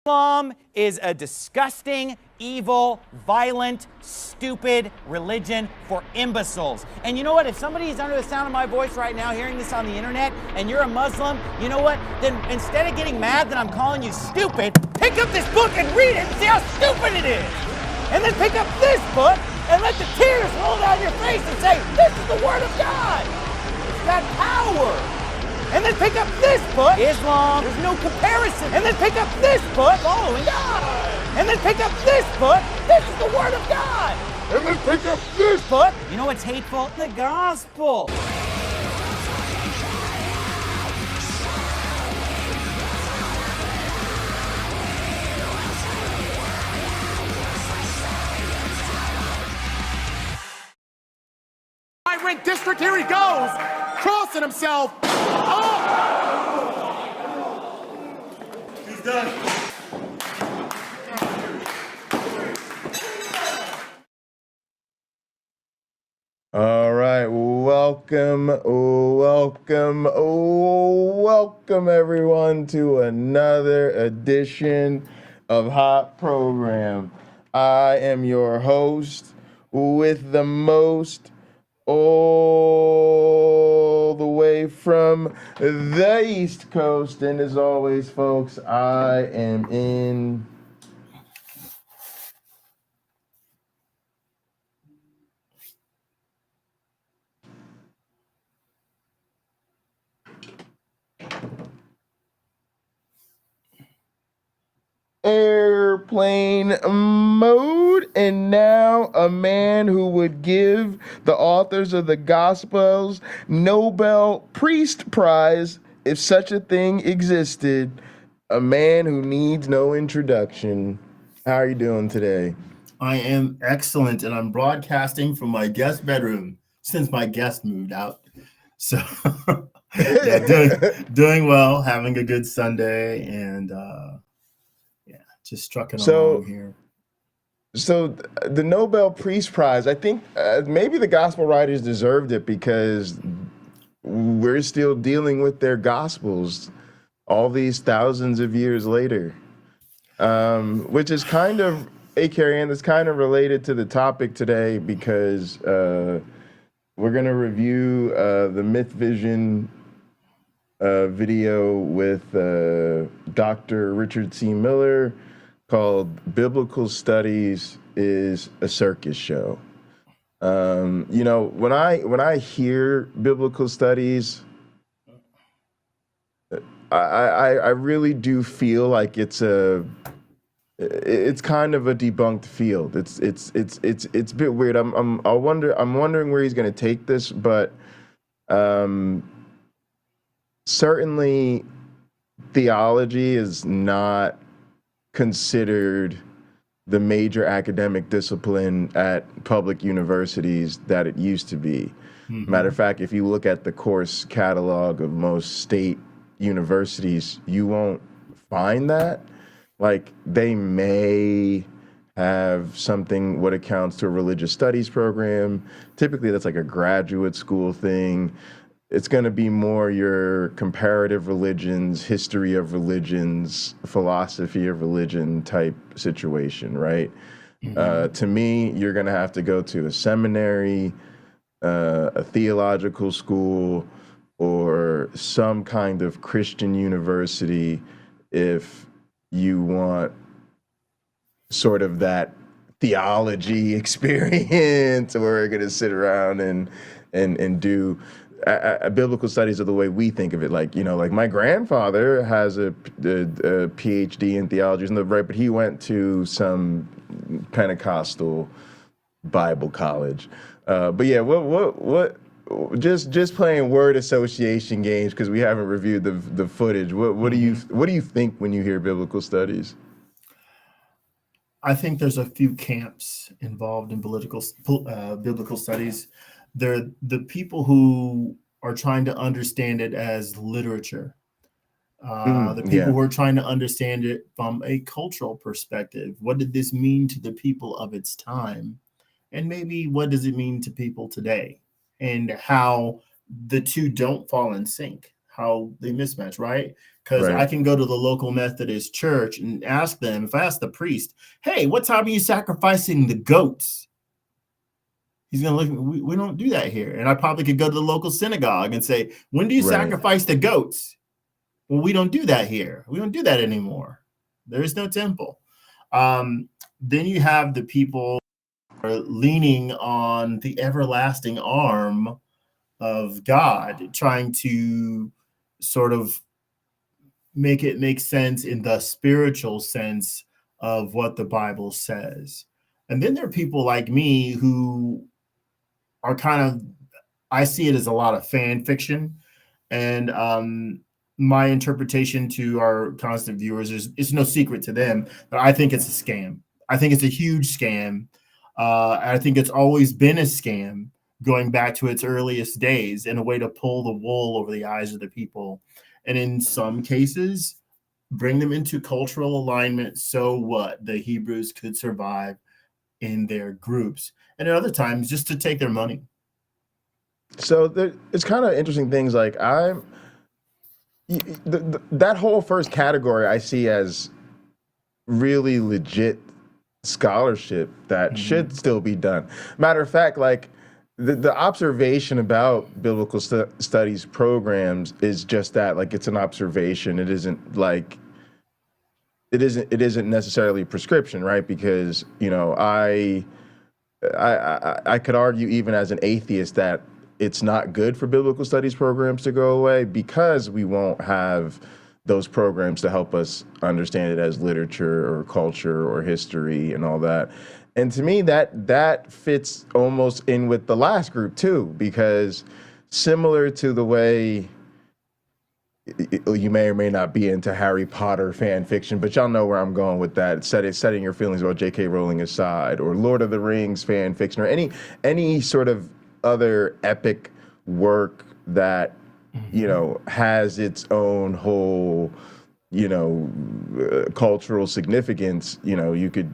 Islam is a disgusting, evil, violent, stupid religion for imbeciles. And you know what? If somebody is under the sound of my voice right now hearing this on the internet and you're a Muslim, you know what? Then instead of getting mad that I'm calling you stupid, pick up this book and read it and see how stupid it is. And then pick up this book and let the tears roll down your face and say, this is the Word of God. It's got power. And then pick up this book, Islam, there's no comparison. And then pick up this book, following God. And then pick up this book, this is the Word of God. And then pick up this book. You know what's hateful? The gospel. High-ranked district, here he goes, crossing himself. Oh! He's done. All right, welcome everyone to another edition of Hot Program. I am your host with the most, all the way from the East Coast. And as always, folks, I am in airplane mode, and now a man who would give the authors of the Gospels Nobel Priest Prize if such a thing existed, a man who needs no introduction. How are you doing today? I am excellent, and I'm broadcasting from my guest bedroom since my guest moved out. So doing well, having a good Sunday, and just trucking along here. So the Nobel Peace Prize, I think maybe the gospel writers deserved it because we're still dealing with their gospels all these thousands of years later, which is kind of, Karianne, that's kind of related to the topic today because we're going to review the Mythvision video with Dr. Richard C. Miller, called Biblical Studies is a Circus Show. You know, when I hear biblical studies, I really do feel like it's kind of a debunked field. It's a bit weird. I'm wondering where he's going to take this, but certainly theology is not considered the major academic discipline at public universities that it used to be. Mm-hmm. Matter of fact, if you look at the course catalog of most state universities, you won't find that. Like, they may have something what accounts to a religious studies program. Typically, that's like a graduate school thing. It's going to be more your comparative religions, history of religions, philosophy of religion type situation, right? Mm-hmm. To me, you're going to have to go to a seminary, a theological school, or some kind of Christian university if you want sort of that theology experience, or we're going to sit around and do biblical studies are the way we think of it. Like, you know, like my grandfather has a PhD in theology, right? But he went to some Pentecostal Bible college. But yeah, what? Just playing word association games because we haven't reviewed the footage. What do you think when you hear biblical studies? I think there's a few camps involved in biblical studies. They're the people who are trying to understand it as literature. The people who are trying to understand it from a cultural perspective. What did this mean to the people of its time? And maybe what does it mean to people today? And how the two don't fall in sync. how they mismatch, right? Because Right. I can go to the local Methodist church and ask them, if I ask the priest, hey, what time are you sacrificing the goats? He's going to look at me, we don't do that here. And I probably could go to the local synagogue and say, when do you Right. sacrifice the goats? Well, we don't do that here. We don't do that anymore. There is no temple. Then you have the people who are leaning on the everlasting arm of God, trying to sort of make it make sense in the spiritual sense of what the Bible says. And then there are people like me who are kind of, I see it as a lot of fan fiction. And my interpretation to our constant viewers is, it's no secret to them that I think it's a scam. I think it's a huge scam. I think it's always been a scam going back to its earliest days, in a way to pull the wool over the eyes of the people. And in some cases, bring them into cultural alignment so what the Hebrews could survive in their groups. And at other times, just to take their money. So it's kind of interesting things like that whole first category I see as really legit scholarship that should still be done. Matter of fact, like the observation about biblical studies programs is just that, like, it's an observation. It isn't like it isn't necessarily a prescription, right? Because, you know, I could argue even as an atheist that it's not good for biblical studies programs to go away, because we won't have those programs to help us understand it as literature or culture or history and all that. And to me, that fits almost in with the last group too, because similar to the way you may or may not be into Harry Potter fan fiction, but y'all know where I'm going with that. Setting your feelings about J.K. Rowling aside, or Lord of the Rings fan fiction, or any sort of other epic work that, you know, has its own whole, you know, cultural significance. You know, you could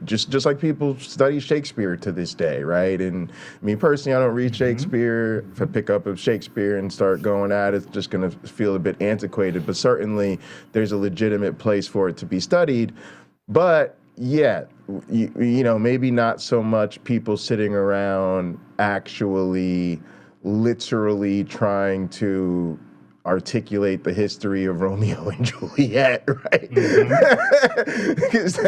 just like people study Shakespeare to this day, right? And I mean, personally, I don't read Shakespeare. If I pick up a Shakespeare and start going at it, it's just going to feel a bit antiquated. But certainly, there's a legitimate place for it to be studied. But yeah, you know, maybe not so much people sitting around actually, literally trying to articulate the history of Romeo and Juliet, right? Because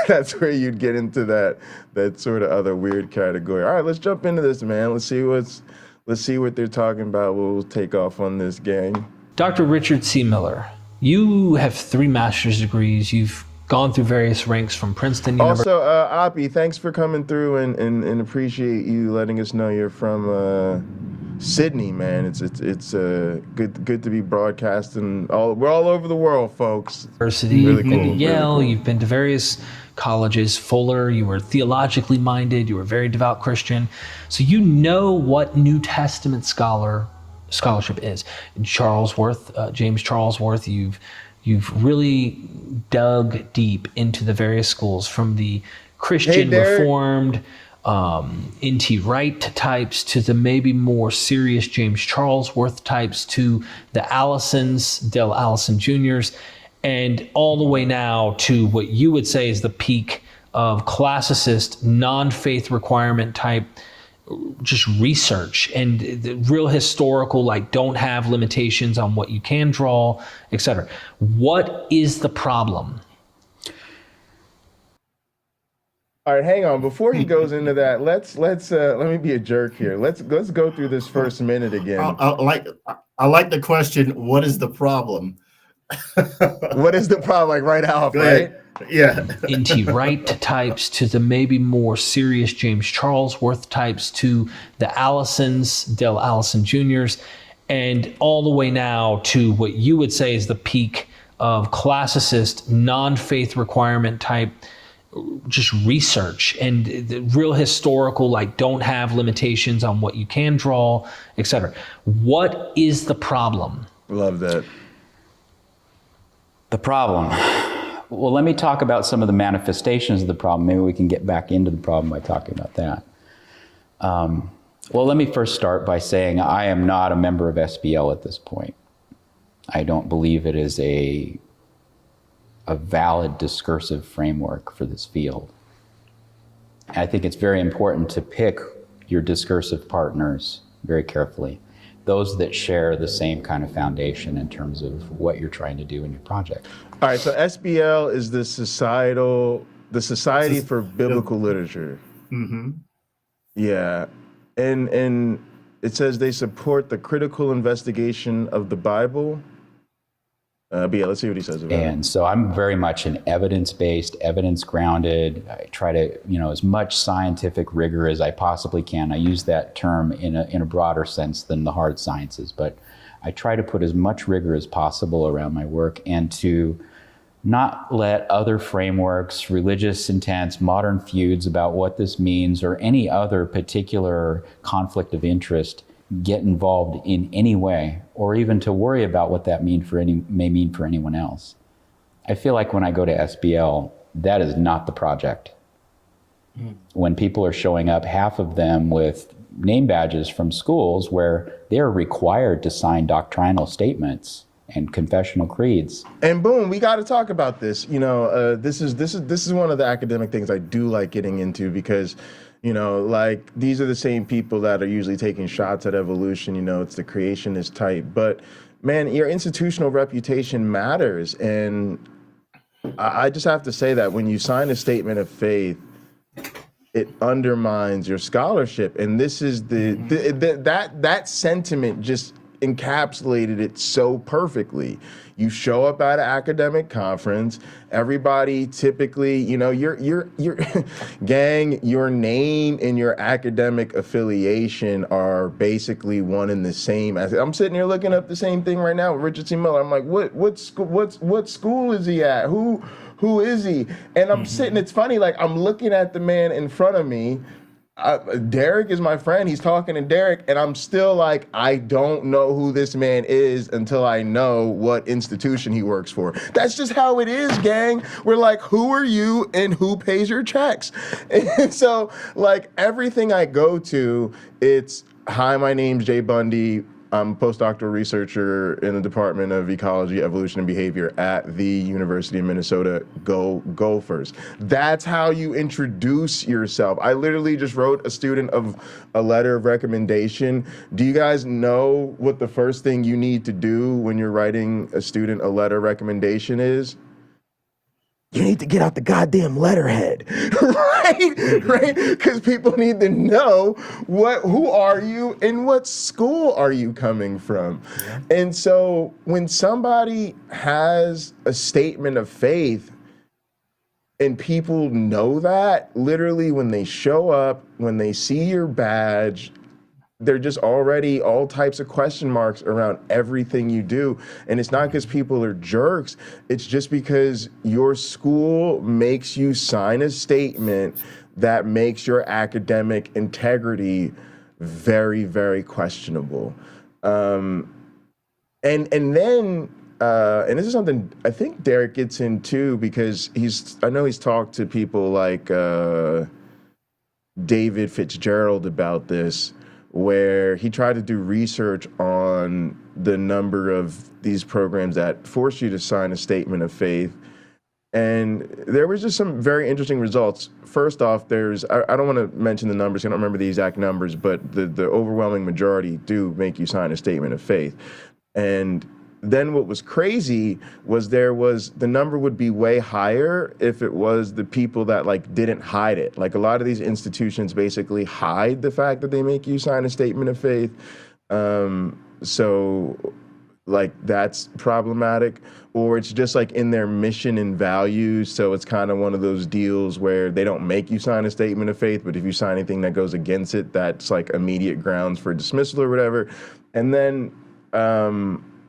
that's where you'd get into that sort of other weird category. All right, let's jump into this, man. Let's see what they're talking about. We'll take off on this, gang. Dr. Richard C. Miller, you have 3 master's degrees. You've gone through various ranks from Princeton University. Also, Oppie, thanks for coming through and appreciate you letting us know you're from Sydney, man. It's good to be broadcasting. We're all over the world, folks. University, Really you've been cool, to Yale, really cool. You've been to various colleges, Fuller, you were theologically minded, you were a very devout Christian. So you know what New Testament scholarship is. James Charlesworth, you've really dug deep into the various schools, from the Christian Reformed, N.T. Wright types, to the maybe more serious James Charlesworth types, to the Allisons, Dale Allison Jr.'s, and all the way now to what you would say is the peak of classicist, non-faith requirement type, just research and the real historical, like, don't have limitations on what you can draw, etc. What is the problem? All right, hang on. Before he goes into that, let's let me be a jerk here. Let's go through this first minute again. I like the question, what is the problem? What is the problem? Like right off, right? Yeah. N.T. Wright types, to the maybe more serious James Charlesworth types, to the Allisons, Dale Allison Jr.'s, and all the way now to what you would say is the peak of classicist, non-faith requirement type, just research and the real historical, like, don't have limitations on what you can draw, etc. What is the problem? Love that. The problem. Well, let me talk about some of the manifestations of the problem. Maybe we can get back into the problem by talking about that. Well, let me first start by saying I am not a member of SBL at this point. I don't believe it is a valid discursive framework for this field. I think it's very important to pick your discursive partners very carefully, those that share the same kind of foundation in terms of what you're trying to do in your project. All right, so SBL is the Society for Biblical Literature. Mm-hmm. Yeah, and it says they support the critical investigation of the Bible. But yeah, let's see what he says about it. And so I'm very much an evidence-based, evidence-grounded. I try to, as much scientific rigor as I possibly can. I use that term in a broader sense than the hard sciences, but I try to put as much rigor as possible around my work and to not let other frameworks, religious intents, modern feuds about what this means, or any other particular conflict of interest get involved in any way, or even to worry about what that may mean for anyone else. I feel like when I go to SBL, that is not the project. When people are showing up, half of them with name badges from schools where they're required to sign doctrinal statements and confessional creeds. And boom, we got to talk about this. This is one of the academic things I do like getting into, because like these are the same people that are usually taking shots at evolution. It's the creationist type. But man, your institutional reputation matters. And I just have to say that when you sign a statement of faith, it undermines your scholarship. And this is that sentiment just encapsulated it so perfectly. You show up at an academic conference, everybody typically, your gang, your name and your academic affiliation are basically one and the same. I'm sitting here looking up the same thing right now with Richard C. Miller. I'm like, what school is he at? Who is he? And I'm sitting, it's funny, like I'm looking at the man in front of me. Derek is my friend. He's talking to Derek, and I'm still like, I don't know who this man is until I know what institution he works for. That's just how it is, gang. We're like, who are you and who pays your checks? And so, like, everything I go to, it's, hi, my name's Jay Bundy. I'm a postdoctoral researcher in the Department of Ecology, Evolution, and Behavior at the University of Minnesota. Go Gophers. That's how you introduce yourself. I literally just wrote a student a letter of recommendation. Do you guys know what the first thing you need to do when you're writing a student a letter of recommendation is? You need to get out the goddamn letterhead, right? Because people need to know who are you and what school are you coming from. Yeah. And so when somebody has a statement of faith and people know that, literally when they show up, when they see your badge, they're just already all types of question marks around everything you do. And it's not because people are jerks. It's just because your school makes you sign a statement that makes your academic integrity very, very questionable. And then this is something I think Derek gets into, because I know he's talked to people like David Fitzgerald about this, where he tried to do research on the number of these programs that force you to sign a statement of faith. And there was just some very interesting results. First off, I don't want to mention the numbers, I don't remember the exact numbers, but the overwhelming majority do make you sign a statement of faith. And then what was crazy was the number would be way higher if it was the people that like didn't hide it. Like a lot of these institutions basically hide the fact that they make you sign a statement of faith. So like that's problematic, or it's just like in their mission and values. So it's kind of one of those deals where they don't make you sign a statement of faith, but if you sign anything that goes against it, that's like immediate grounds for dismissal or whatever. And then,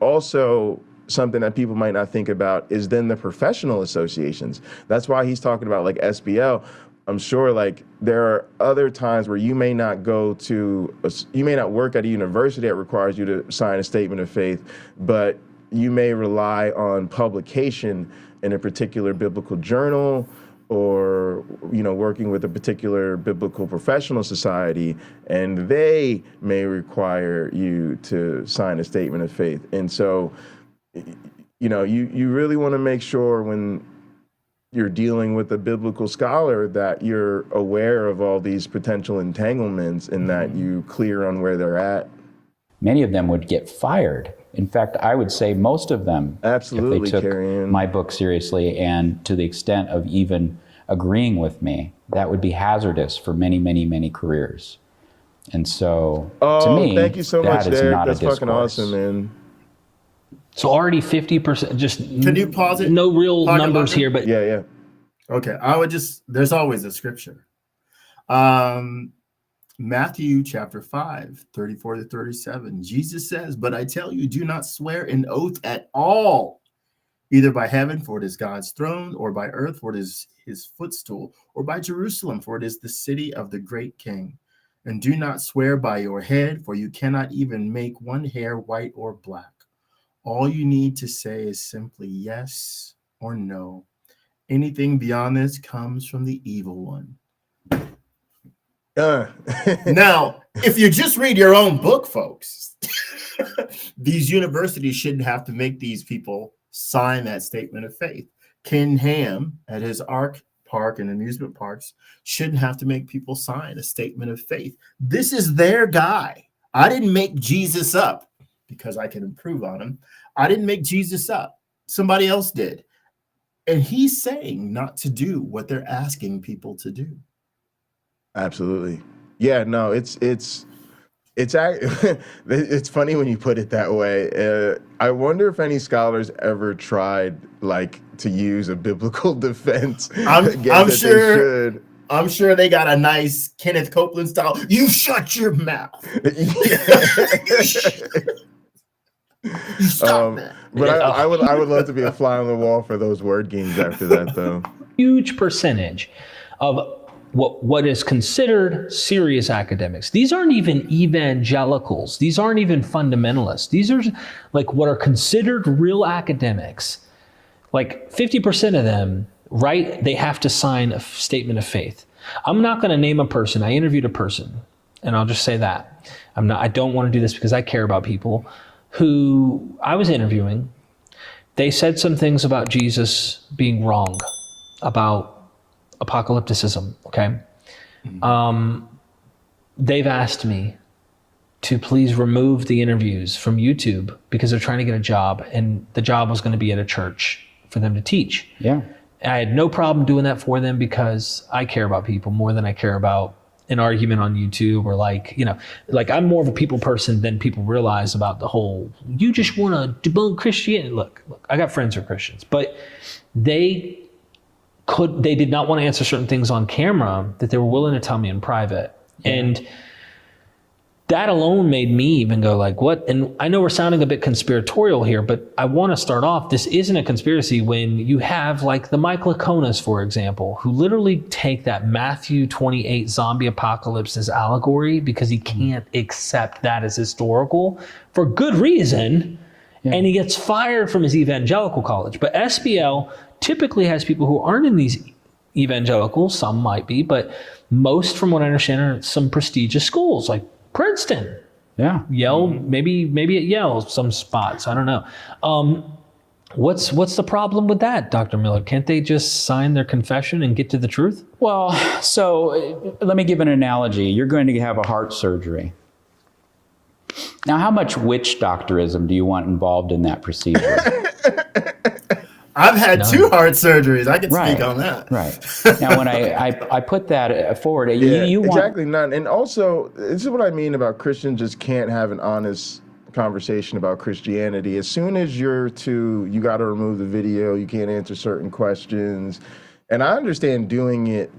also, something that people might not think about is then the professional associations. That's why he's talking about like SBL. I'm sure like there are other times where you may not work at a university that requires you to sign a statement of faith, but you may rely on publication in a particular biblical journal or working with a particular biblical professional society, and they may require you to sign a statement of faith. And so, you really want to make sure when you're dealing with a biblical scholar that you're aware of all these potential entanglements and that you clear on where they're at. Many of them would get fired. In fact, I would say most of them, absolutely, if they took my book seriously and to the extent of even agreeing with me, that would be hazardous for many, many, many careers. And so, to me, thank you so much, that is Derek. not a That's fucking discourse. awesome, man. So already 50%, just Can you pause it? no real Talk numbers about it? here, but Yeah. Okay, there's always a scripture. Matthew chapter 5, 34 to 37. Jesus says, "But I tell you, do not swear an oath at all, either by heaven, for it is God's throne, or by earth, for it is his footstool, or by Jerusalem, for it is the city of the great king. And do not swear by your head, for you cannot even make one hair white or black. All you need to say is simply yes or no. Anything beyond this comes from the evil one." Now, if you just read your own book, folks, these universities shouldn't have to make these people sign that statement of faith. Ken Ham at his ARC park and amusement parks shouldn't have to make people sign a statement of faith. This is their guy. I didn't make Jesus up because I can improve on him. I didn't make Jesus up. Somebody else did. And he's saying not to do what they're asking people to do. Absolutely. Yeah, no, it's funny when you put it that way. I wonder if any scholars ever tried to use a biblical defense. I'm sure they got a nice Kenneth Copeland style. You shut your mouth. You stop that. But I would love to be a fly on the wall for those word games after that, though. Huge percentage of what is considered serious academics. These aren't even evangelicals. These aren't even fundamentalists. These are like what are considered real academics. Like 50% of them, right? They have to sign a statement of faith. I'm not going to name a person. I interviewed a person, and I'll just say that. I don't want to do this because I care about people who I was interviewing. They said some things about Jesus being wrong, about apocalypticism, okay? They've asked me to please remove the interviews from YouTube because they're trying to get a job, and the job was going to be at a church for them to teach. Yeah. I had no problem doing that for them because I care about people more than I care about an argument on YouTube or I'm more of a people person than people realize about the whole, you just want to debunk Christianity. Look, I got friends who are Christians, but they did not want to answer certain things on camera that they were willing to tell me in private. Yeah. And that alone made me even go like, what? And I know we're sounding a bit conspiratorial here, but I want to start off, this isn't a conspiracy when you have like the Mike Laconas, for example, who literally take that Matthew 28 zombie apocalypse as allegory because he can't accept that as historical for good reason. Yeah. And he gets fired from his evangelical college. But SBL typically has people who aren't in these evangelicals, some might be, but most, from what I understand, are some prestigious schools like Princeton. Yeah. Yale, maybe at Yale, some spots. I don't know. What's the problem with that, Dr. Miller? Can't they just sign their confession and get to the truth? Well, so let me give an analogy. You're going to have a heart surgery. Now, how much witch doctorism do you want involved in that procedure? I've had 2 heart surgeries. I can speak on that. Right. Now, when I put that forward, you want... Exactly, none. And also, this is what I mean about Christians just can't have an honest conversation about Christianity. As soon as you got to remove the video, you can't answer certain questions. And I understand doing it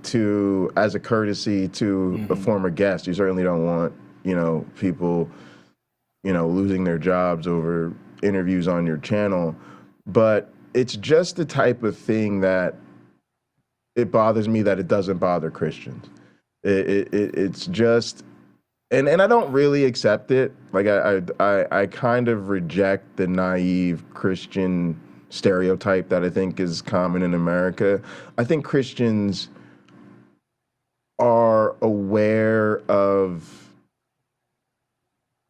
as a courtesy to a former guest. You certainly don't want, people, losing their jobs over interviews on your channel. But it's just the type of thing that it bothers me that it doesn't bother Christians. It's just, and I don't really accept it. Like I kind of reject the naive Christian stereotype that I think is common in America. I think Christians are aware of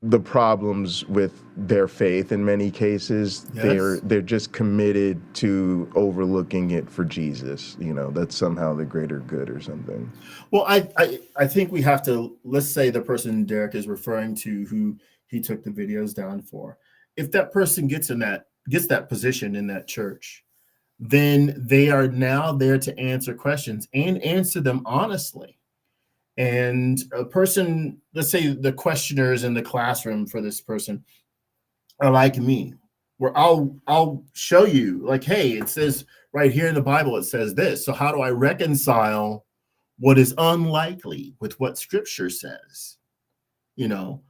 the problems with their faith in many cases. Yes. They're just committed to overlooking it for Jesus. You know, that's somehow the greater good or something. Well, I think we have to, let's say the person Derek is referring to who he took the videos down for. If that person gets that position in that church, then they are now there to answer questions and answer them honestly. And a person, let's say the questioners in the classroom for this person are like me, where I'll show you, like, hey, it says right here in the Bible, it says this. So how do I reconcile what is unlikely with what Scripture says? You know,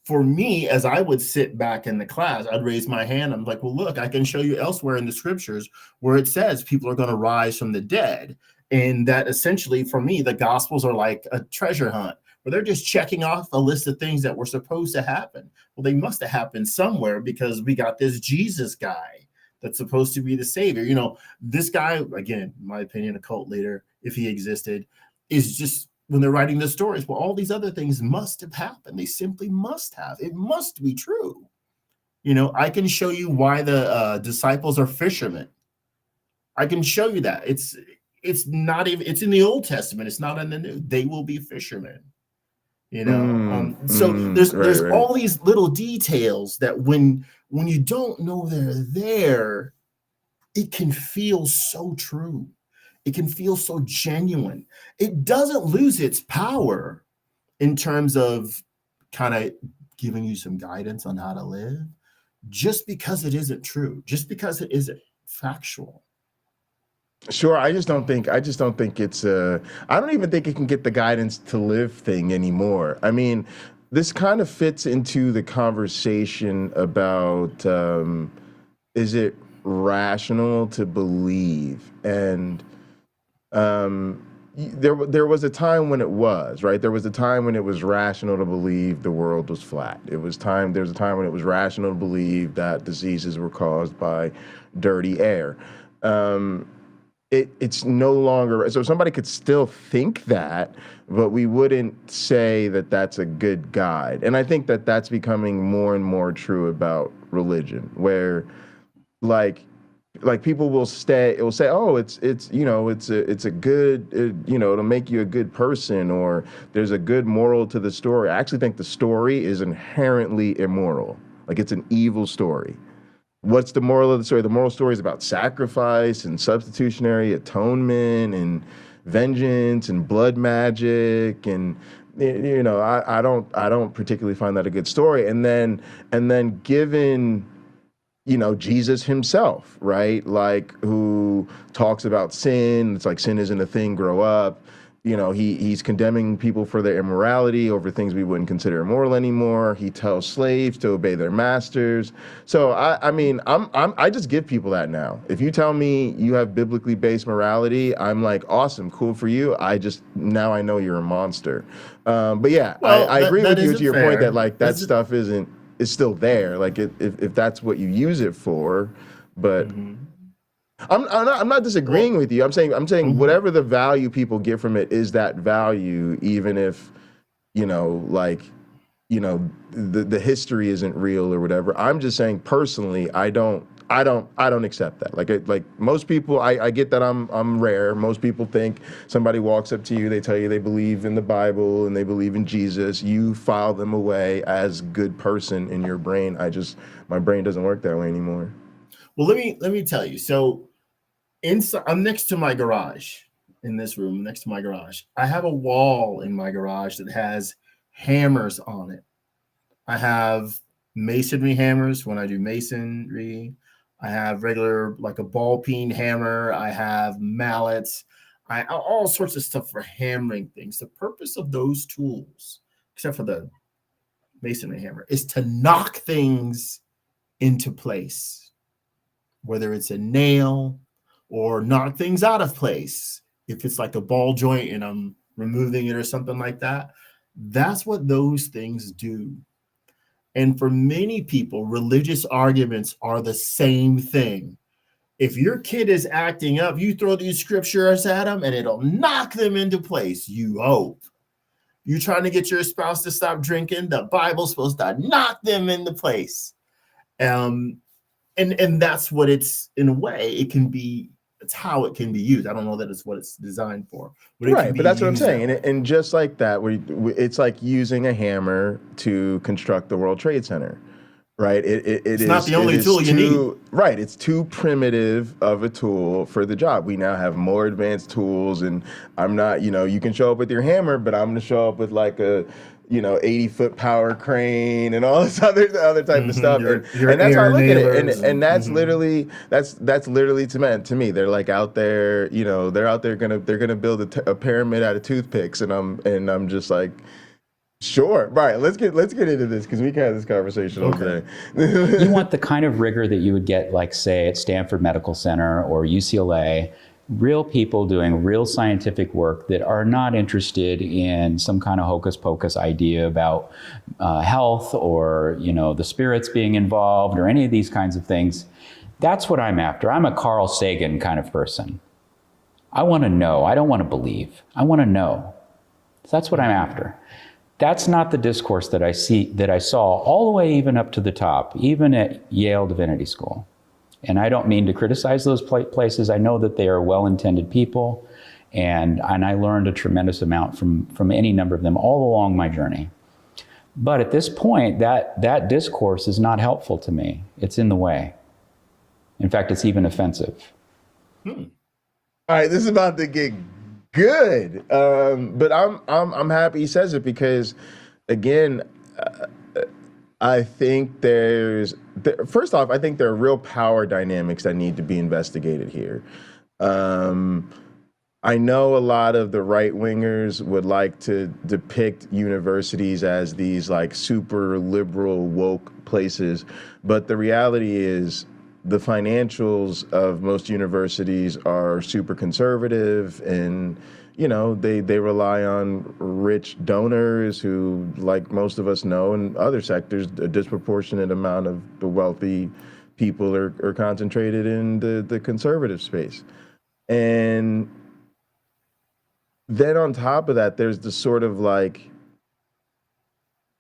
for me, as I would sit back in the class, I'd raise my hand. I'm like, well, look, I can show you elsewhere in the Scriptures where it says people are going to rise from the dead. And that essentially, for me, the Gospels are like a treasure hunt where they're just checking off a list of things that were supposed to happen. Well, they must have happened somewhere because we got this Jesus guy that's supposed to be the savior. You know, this guy, again, in my opinion, a cult leader, if he existed, is just, when they're writing the stories, well, all these other things must have happened. They simply must have. It must be true. You know, I can show you why the disciples are fishermen. I can show you that. It's not even, it's in the Old Testament. It's not in the New. They will be fishermen. You know, there's right. all these little details that when you don't know they're there, it can feel so true. It can feel so genuine. It doesn't lose its power in terms of kind of giving you some guidance on how to live, just because it isn't true, just because it isn't factual. Sure, I just don't think it's I don't even think it can get the guidance to live thing anymore. I mean, this kind of fits into the conversation about is it rational to believe? And there was a time when it was, right? There was a time when it was rational to believe the world was flat. There was a time when it was rational to believe that diseases were caused by dirty air. It's no longer, so somebody could still think that, but we wouldn't say that that's a good guide. And I think that that's becoming more and more true about religion, where like people will say, oh, it's a good, it'll make you a good person, or there's a good moral to the story. I actually think the story is inherently immoral. Like, it's an evil story. What's the moral of the story? The moral story is about sacrifice and substitutionary atonement and vengeance and blood magic, and I don't particularly find that a good story. And then given Jesus himself, right? Like, who talks about sin. It's like, sin isn't a thing, grow up. He's condemning people for their immorality over things we wouldn't consider immoral anymore. He tells slaves to obey their masters. So I just give people that now. If you tell me you have biblically based morality, I'm like, awesome, cool for you. Now I know you're a monster. But yeah, well, I agree with you to your point that like that stuff is still there. Like, if that's what you use it for, but. Mm-hmm. I'm not disagreeing with you. I'm saying mm-hmm. whatever the value people get from it is that value, even if the history isn't real or whatever. I'm just saying personally, I don't accept that. Like most people, I get that I'm rare. Most people think somebody walks up to you, they tell you they believe in the Bible and they believe in Jesus. You file them away as good person in your brain. My brain doesn't work that way anymore. Well, let me tell you. So inside, I'm next to my garage in this room, next to my garage. I have a wall in my garage that has hammers on it. I have masonry hammers when I do masonry. I have regular, like a ball peen hammer. I have mallets. All sorts of stuff for hammering things. The purpose of those tools, except for the masonry hammer, is to knock things into place, whether it's a nail or knock things out of place. If it's like a ball joint and I'm removing it or something like that, that's what those things do. And for many people, religious arguments are the same thing. If your kid is acting up, you throw these scriptures at them and it'll knock them into place. You hope. You're trying to get your spouse to stop drinking, the Bible's supposed to knock them into place. And that's what it's, in a way, it can be, it's how it can be used. I don't know that it's what it's designed for. Right, but that's what I'm saying. And just like that, it's like using a hammer to construct the World Trade Center. Right, it's not the only tool you need. Right, it's too primitive of a tool for the job. We now have more advanced tools, and I'm not, you can show up with your hammer, but I'm going to show up with like a, 80-foot power crane and all this other type of stuff. And that's how I look at it. And that's literally to me. They're like out there, they're out there they're gonna build a pyramid out of toothpicks, and I'm just like. Sure. Right. Let's get into this because we can have this conversation all day. You want the kind of rigor that you would get, like, say, at Stanford Medical Center or UCLA, real people doing real scientific work that are not interested in some kind of hocus pocus idea about health or, the spirits being involved or any of these kinds of things. That's what I'm after. I'm a Carl Sagan kind of person. I want to know. I don't want to believe. I want to know. So that's what I'm after. That's not the discourse that I saw all the way even up to the top, even at Yale Divinity School. And I don't mean to criticize those places. I know that they are well-intended people, and I learned a tremendous amount from any number of them all along my journey. But at this point, that discourse is not helpful to me. It's in the way. In fact, it's even offensive. All right, this is about to get good, but I'm happy he says it because, again, I think first off, I think there are real power dynamics that need to be investigated here. I know a lot of the right wingers would like to depict universities as these like super liberal woke places, but the reality is, the financials of most universities are super conservative, and they rely on rich donors who, like most of us know in other sectors, a disproportionate amount of the wealthy people are concentrated in the conservative space. And then on top of that, there's the sort of like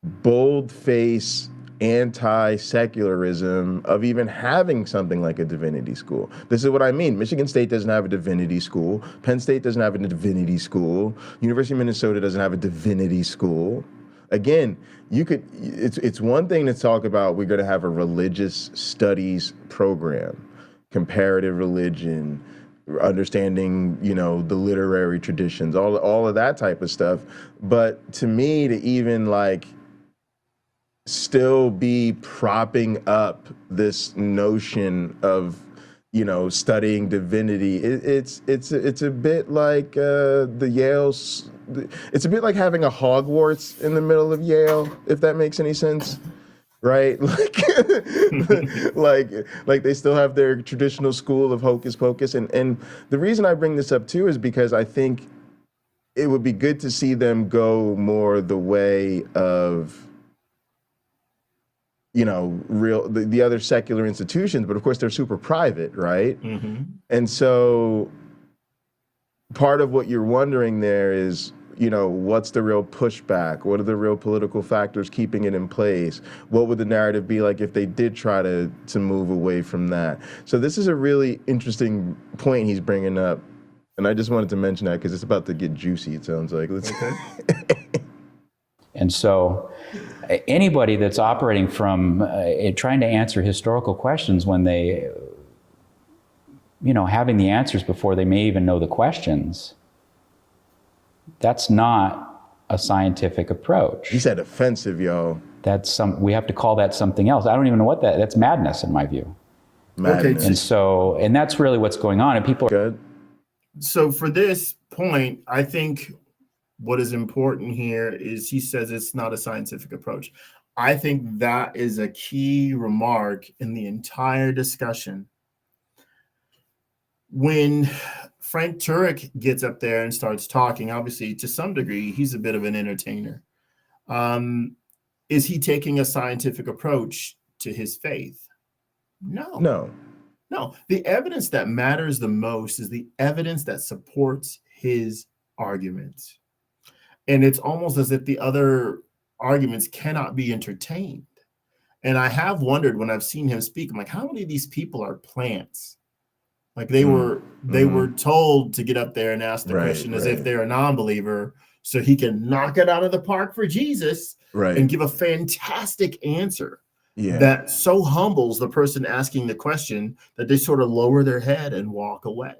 bold-face anti-secularism of even having something like a divinity school. This is what I mean. Michigan State doesn't have a divinity school. Penn State doesn't have a divinity school. University of Minnesota doesn't have a divinity school. Again, it's one thing to talk about we're going to have a religious studies program, comparative religion, understanding, the literary traditions, all of that type of stuff. But to me, to even like still be propping up this notion of, studying divinity, it's a bit like the Yale's. It's a bit like having a Hogwarts in the middle of Yale, if that makes any sense, right? Like they still have their traditional school of hocus pocus, and the reason I bring this up too is because I think it would be good to see them go more the way of the other secular institutions, but of course they're super private, right? Mm-hmm. And so part of what you're wondering there is, what's the real pushback? What are the real political factors keeping it in place? What would the narrative be like if they did try to move away from that? So this is a really interesting point he's bringing up, and I just wanted to mention that because it's about to get juicy, it sounds like. And so anybody that's operating from trying to answer historical questions when they, having the answers before they may even know the questions, that's not a scientific approach. He said offensive, y'all. We have to call that something else. I don't even know what that's madness in my view. Madness. And that's really what's going on. And people are good. So for this point, I think what is important here is he says it's not a scientific approach. I think that is a key remark in the entire discussion. When Frank Turek gets up there and starts talking, obviously to some degree, he's a bit of an entertainer. is he taking a scientific approach to his faith? No. No. The evidence that matters the most is the evidence that supports his arguments. And it's almost as if the other arguments cannot be entertained. And I have wondered when I've seen him speak, I'm like, how many of these people are plants? Like they were told to get up there and ask the question as if they're a non-believer, so he can knock it out of the park for Jesus and give a fantastic answer that so humbles the person asking the question that they sort of lower their head and walk away.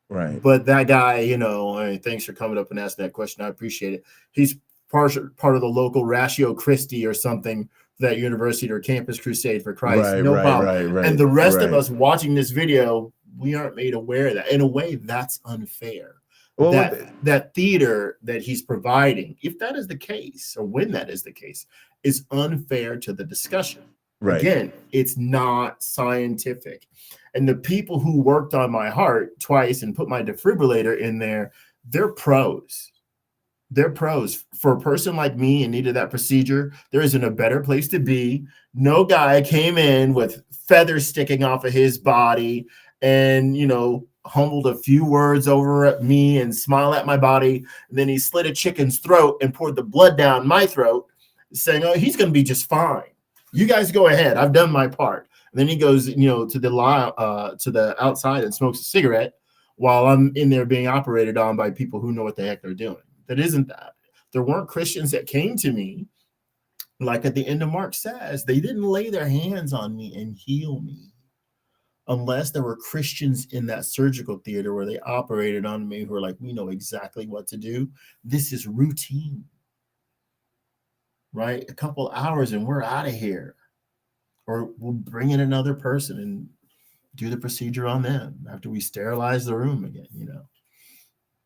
Right. But that guy, you know, hey, thanks for coming up and asking that question. I appreciate it. He's part of the local Ratio Christi or something, that university or Campus Crusade for Christ. No problem. And the rest of us watching this video, we aren't made aware of that. In a way, that's unfair. Well, that theater that he's providing, if that is the case, or when that is the case, is unfair to the discussion. Right. Again, it's not scientific. And the people who worked on my heart twice and put my defibrillator in there, they're pros. They're pros. For a person like me in need of that procedure, there isn't a better place to be. No guy came in with feathers sticking off of his body and, you know, humbled a few words over at me and smiled at my body. And then he slit a chicken's throat and poured the blood down my throat, saying, oh, he's going to be just fine. You guys go ahead. I've done my part. And then he goes, you know, to the outside and smokes a cigarette while I'm in there being operated on by people who know what the heck they're doing. That isn't that. There weren't Christians that came to me, like at the end of Mark says, they didn't lay their hands on me and heal me unless there were Christians in that surgical theater where they operated on me who were like, we know exactly what to do. This is routine, right? A couple hours and we're out of here. Or we'll bring in another person and do the procedure on them after we sterilize the room again, you know?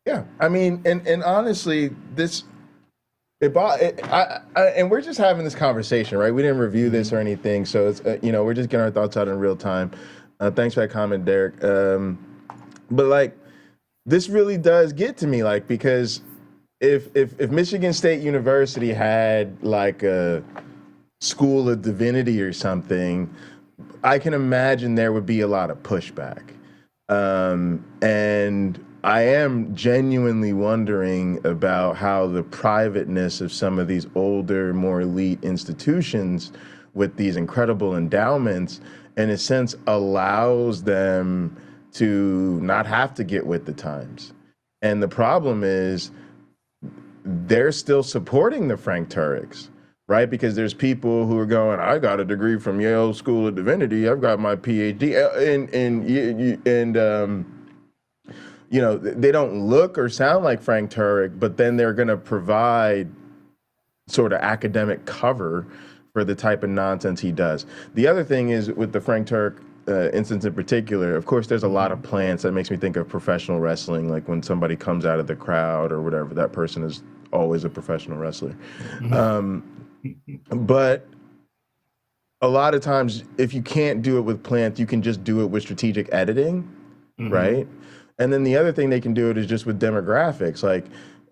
Yeah, I mean, and honestly, and we're just having this conversation, right? We didn't review this or anything, so it's you know, we're just getting our thoughts out in real time. Thanks for that comment, Derek. But like, this really does get to me, like, because if Michigan State University had like a school of divinity or something, I can imagine there would be a lot of pushback, and I am genuinely wondering about how the privateness of some of these older, more elite institutions with these incredible endowments, in a sense, allows them to not have to get with the times. And the problem is they're still supporting the Frank Tureks, right? Because there's people who are going, I got a degree from Yale School of Divinity, I've got my PhD, and you know, they don't look or sound like Frank Turek, but then they're going to provide sort of academic cover for the type of nonsense he does. The other thing is with the Frank Turek instance in particular, of course, there's a lot of plants. That makes me think of professional wrestling, like when somebody comes out of the crowd or whatever, that person is always a professional wrestler. But a lot of times, if you can't do it with plants, you can just do it with strategic editing, right? And then the other thing they can do it is just with demographics. Like,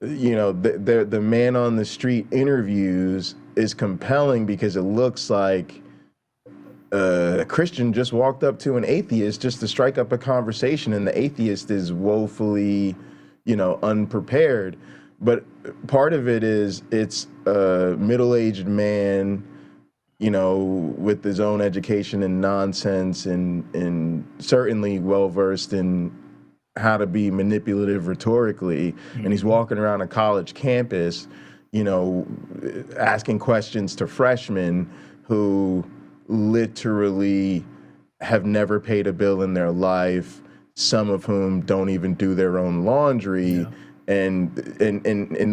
you know, the man on the street interviews is compelling because it looks like a Christian just walked up to an atheist just to strike up a conversation, and the atheist is woefully, you know, unprepared. But part of it is it's a middle-aged man, you know, with his own education and nonsense, and certainly well-versed in how to be manipulative rhetorically, and he's walking around a college campus, you know, asking questions to freshmen who literally have never paid a bill in their life, some of whom don't even do their own laundry. And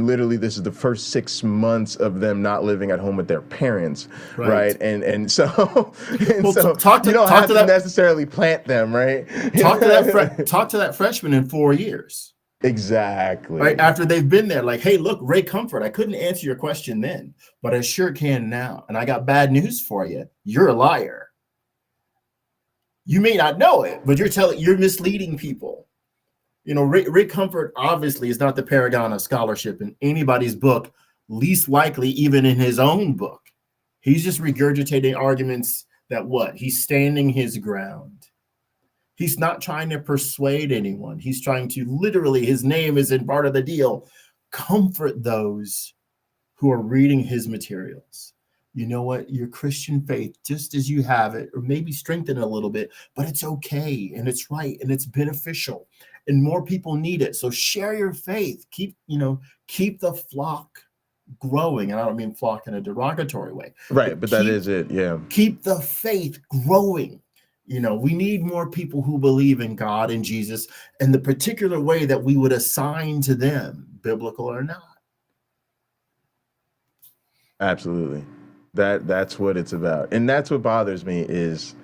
literally this is the first 6 months of them not living at home with their parents, right? And so, you don't have to necessarily plant them, right? Talk to that freshman in 4 years. Exactly. Right after they've been there, like, hey, look, Ray Comfort, I couldn't answer your question then, but I sure can now, and I got bad news for you. You're a liar. You may not know it, but you're misleading people. You know, Ray Comfort obviously is not the paragon of scholarship in anybody's book, least likely even in his own book. He's just regurgitating arguments that he's standing his ground. He's not trying to persuade anyone. He's trying to literally, his name is in part of the deal, comfort those who are reading his materials. You know what? Your Christian faith, just as you have it, or maybe strengthen it a little bit, but it's okay and it's right and it's beneficial and more people need it. So share your faith. Keep the flock growing. And I don't mean flock in a derogatory way. Right, but that is it, yeah. Keep the faith growing. We need more people who believe in God and Jesus and the particular way that we would assign to them, biblical or not. Absolutely. That's what it's about. And that's what bothers me is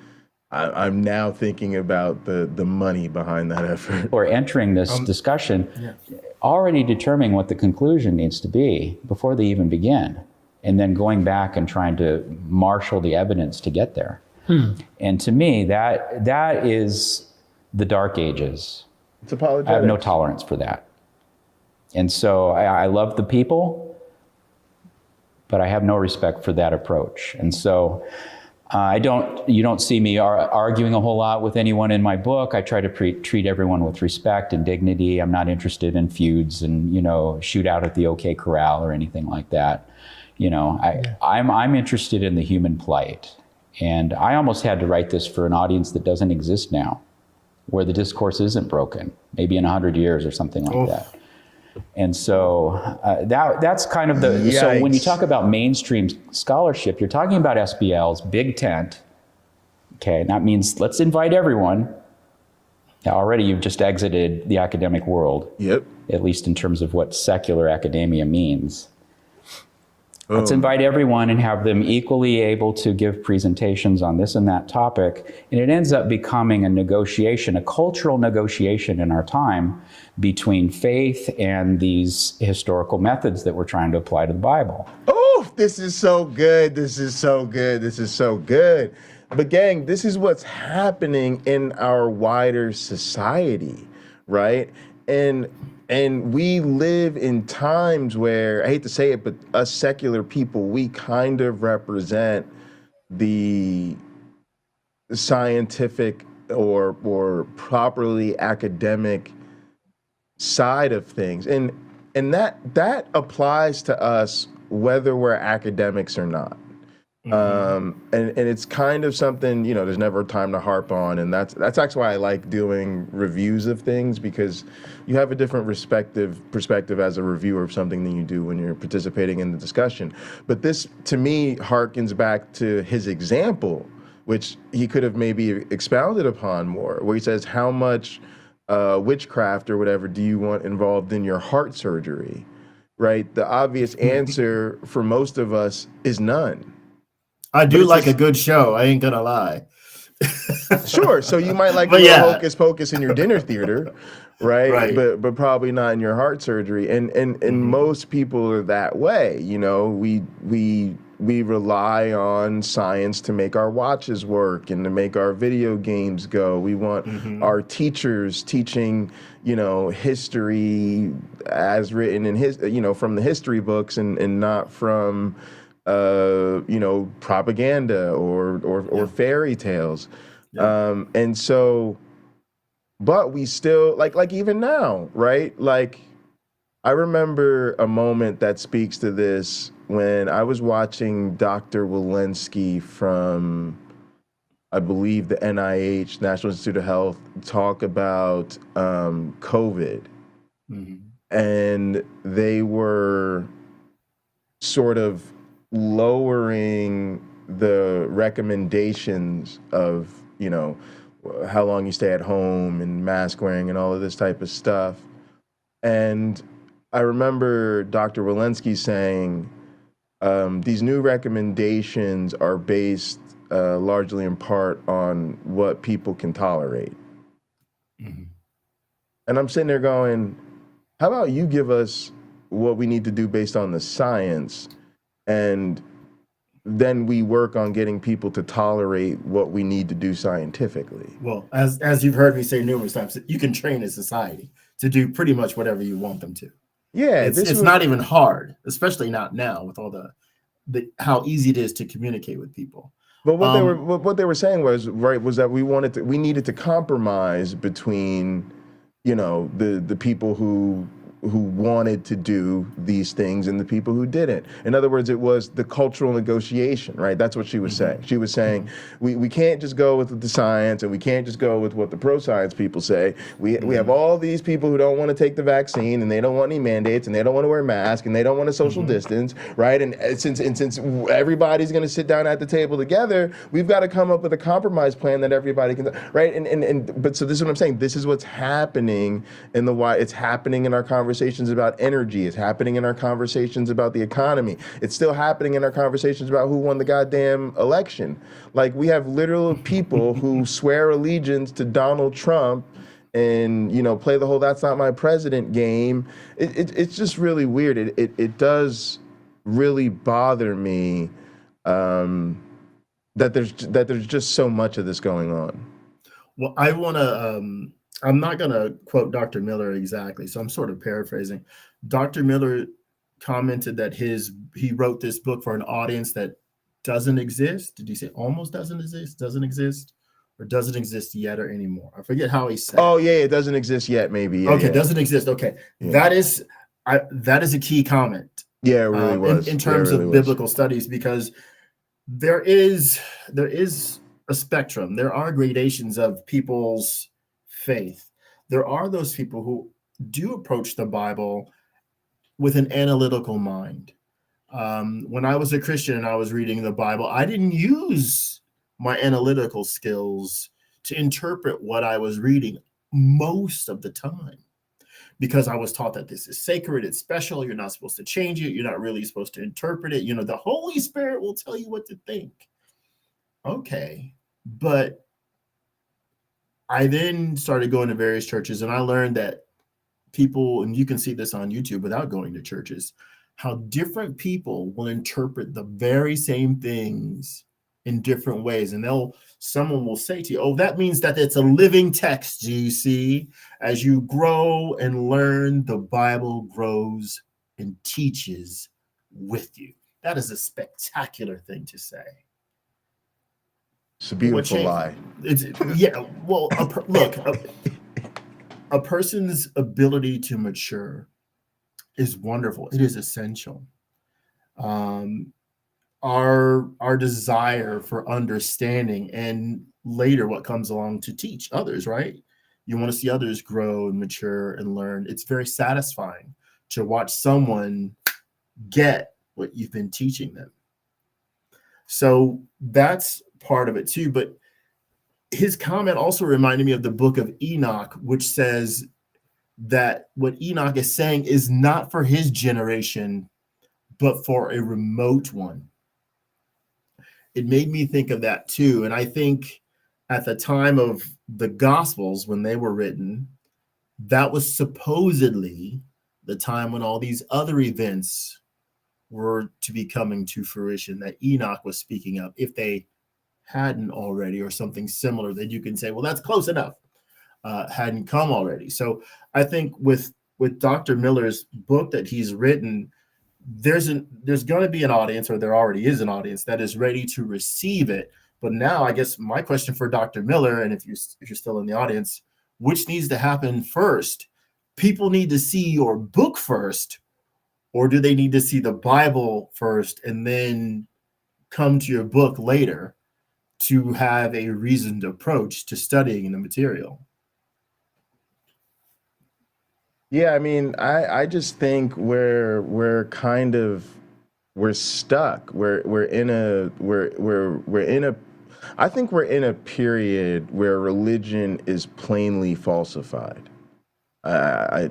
I'm now thinking about the money behind that effort. Or entering this discussion, already determining what the conclusion needs to be before they even begin, and then going back and trying to marshal the evidence to get there. And to me, that is the dark ages. It's apologetic. I have no tolerance for that. And so I love the people, but I have no respect for that approach. And so you don't see me arguing a whole lot with anyone in my book. I try to treat everyone with respect and dignity. I'm not interested in feuds and, shoot out at the OK Corral or anything like that. I'm interested in the human plight. And I almost had to write this for an audience that doesn't exist now, where the discourse isn't broken, maybe in 100 years or something like that. And so that's kind of the, so when you talk about mainstream scholarship, you're talking about SBLs, big tent. Okay, and that means let's invite everyone. Now, already you've just exited the academic world. Yep. At least in terms of what secular academia means. Let's invite everyone and have them equally able to give presentations on this and that topic. And it ends up becoming a negotiation, a cultural negotiation in our time between faith and these historical methods that we're trying to apply to the Bible. Oh, this is so good. This is so good. This is so good. But gang, this is what's happening in our wider society, right? And we live in times where, I hate to say it, but us secular people, we kind of represent the scientific or properly academic side of things. And that applies to us whether we're academics or not. And it's kind of something, there's never time to harp on. And that's actually why I like doing reviews of things, because you have a different perspective as a reviewer of something than you do when you're participating in the discussion. But this, to me, harkens back to his example, which he could have maybe expounded upon more, where he says, how much witchcraft or whatever do you want involved in your heart surgery, right? The obvious answer for most of us is none. I do like a good show. I ain't gonna lie. Sure. So you might like a little hocus pocus in your dinner theater, right? But probably not in your heart surgery. And most people are that way. We rely on science to make our watches work and to make our video games go. We want our teachers teaching, history as written in from the history books and not from propaganda or fairy tales. And so, but we still like even now, right? Like I remember a moment that speaks to this when I was watching Dr. Walensky from, I believe, the NIH, National Institute of Health, talk about COVID. And they were sort of lowering the recommendations of, how long you stay at home and mask wearing and all of this type of stuff. And I remember Dr. Walensky saying, these new recommendations are based largely in part on what people can tolerate. And I'm sitting there going, how about you give us what we need to do based on the science, and then we work on getting people to tolerate what we need to do scientifically. Well, as you've heard me say numerous times, you can train a society to do pretty much whatever you want them to. Yeah, it's not even hard, especially not now with all how easy it is to communicate with people. But what they were saying was that we needed to compromise between, the people who wanted to do these things and the people who didn't. In other words, it was the cultural negotiation, right? That's what she was saying. She was saying we can't just go with the science, and we can't just go with what the pro-science people say. We have all these people who don't want to take the vaccine, and they don't want any mandates, and they don't want to wear masks, and they don't want to social distance, right? And since everybody's going to sit down at the table together, we've got to come up with a compromise plan that everybody can, right? But so this is what I'm saying. This is what's happening it's happening in our conversations about energy. It's happening in our conversations about the economy. It's still happening in our conversations about who won the goddamn election. Like, we have literal people who swear allegiance to Donald Trump and, play the whole "that's not my president" game. It's just really weird. It does really bother me that there's just so much of this going on. Well, I want to I'm not going to quote Dr. Miller exactly, so I'm sort of paraphrasing. Dr. Miller commented that he wrote this book for an audience that doesn't exist. Did he say almost doesn't exist, or doesn't exist yet or anymore? I forget how he said. Oh yeah, it doesn't exist yet, maybe. Yeah, okay, doesn't exist. Okay, yeah. That is a key comment. Yeah, it really was. In terms of biblical studies, because there is a spectrum. There are gradations of people's faith. There are those people who do approach the Bible with an analytical mind. When I was a Christian and I was reading the Bible, I didn't use my analytical skills to interpret what I was reading most of the time, because I was taught that this is sacred, it's special, you're not supposed to change it, you're not really supposed to interpret it. The Holy Spirit will tell you what to think. Okay, but I then started going to various churches, and I learned that people, and you can see this on YouTube without going to churches, how different people will interpret the very same things in different ways. And someone will say to you, oh, that means that it's a living text. Do you see? As you grow and learn, the Bible grows and teaches with you. That is a spectacular thing to say. It's a beautiful lie. Well, a person's ability to mature is wonderful. It is essential. Our desire for understanding, and later what comes along to teach others, right? You want to see others grow and mature and learn. It's very satisfying to watch someone get what you've been teaching them. So that's part of it too. But his comment also reminded me of the book of Enoch, which says that what Enoch is saying is not for his generation, but for a remote one. It made me think of that too. And I think at the time of the Gospels, when they were written, that was supposedly the time when all these other events were to be coming to fruition that Enoch was speaking of, if they hadn't already, or something similar that you can say, well, that's close enough, hadn't come already. So I think with Dr. Miller's book that he's written, there's going to be an audience, or there already is an audience that is ready to receive it. But now I guess my question for Dr. Miller, and if you're still in the audience, which needs to happen first? People need to see your book first, or do they need to see the Bible first and then come to your book later to have a reasoned approach to studying the material? Yeah, I mean, I just think we're stuck. I think we're in a period where religion is plainly falsified. I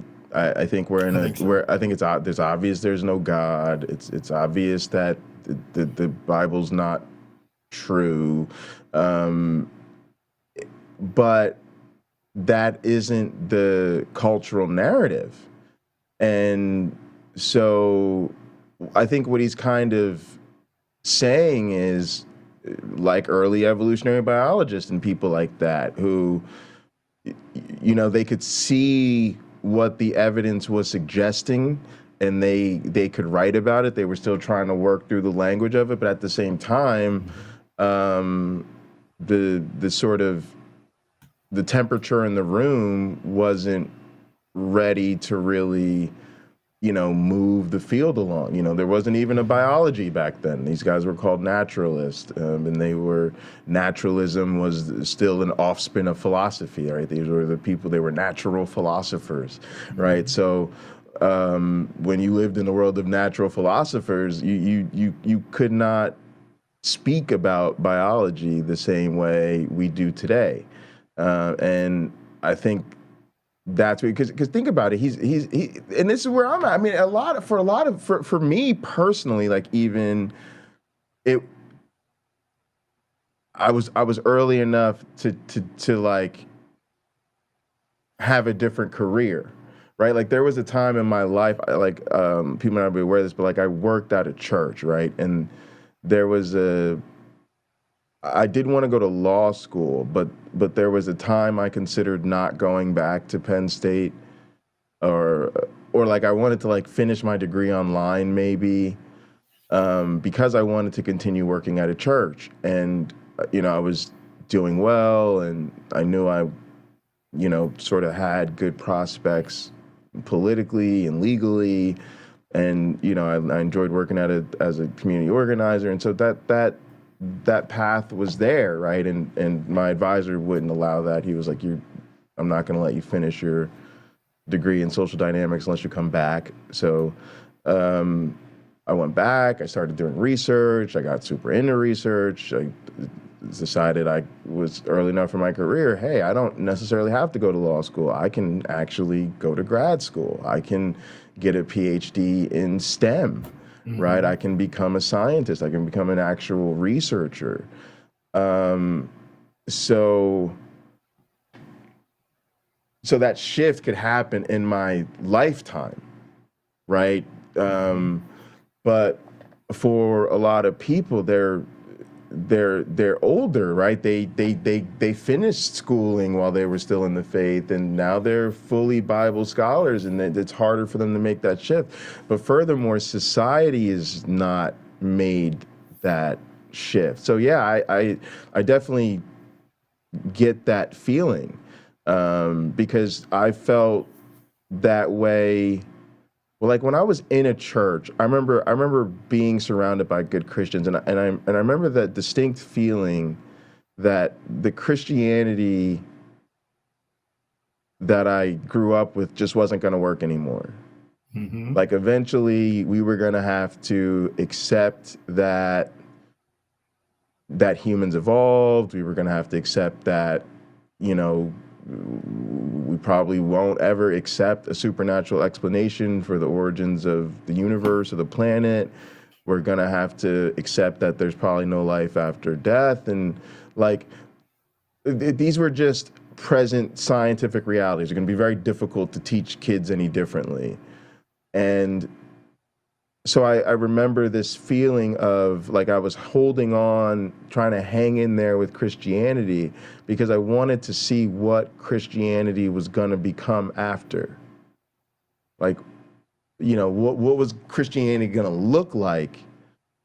think we're in it's obvious there's no God. It's obvious that the Bible's not true, but that isn't the cultural narrative. And so I think what he's kind of saying is, like early evolutionary biologists and people like that, who, they could see what the evidence was suggesting, and they could write about it. They were still trying to work through the language of it, but at the same time, the sort of the temperature in the room wasn't ready to really, move the field along. There wasn't even a biology back then. These guys were called naturalists, and naturalism was still an offspring of philosophy, right? These were the people, they were natural philosophers, right? So when you lived in the world of natural philosophers, you could not speak about biology the same way we do today. And I think that's because think about it. He, and this is where I'm at. I mean, for me personally, like even I was early enough to like have a different career, right? Like there was a time in my life, like people might not be aware of this, but like I worked at a church, right? And there was I did want to go to law school, but there was a time I considered not going back to Penn State, or like I wanted to like finish my degree online maybe, because I wanted to continue working at a church. And I was doing well, and I knew I sort of had good prospects politically and legally, and I enjoyed working at it as a community organizer, and so that path was there, right? And my advisor wouldn't allow that. He was like, I'm not going to let you finish your degree in social dynamics unless you come back. So I went back. I started doing research. I got super into research. I decided I was early enough in my career, hey, I don't necessarily have to go to law school. I can actually go to grad school. I can get a PhD in STEM. Right, I can become a scientist. I can become an actual researcher. So that shift could happen in my lifetime, right? But for a lot of people, they're older, right? They finished schooling while they were still in the faith, and now they're fully Bible scholars, and it's harder for them to make that shift. But furthermore, society has not made that shift. So yeah, I definitely get that feeling, because I felt that way. Well, like when I was in a church, I remember being surrounded by good Christians, and I remember that distinct feeling that the Christianity that I grew up with just wasn't going to work anymore. Like eventually we were going to have to accept that humans evolved. We were going to have to accept that, we probably won't ever accept a supernatural explanation for the origins of the universe or the planet. We're going to have to accept that there's probably no life after death. And like, these were just present scientific realities. They're going to be very difficult to teach kids any differently. And so I remember this feeling of like I was holding on, trying to hang in there with Christianity, because I wanted to see what Christianity was going to become after. Like, what was Christianity going to look like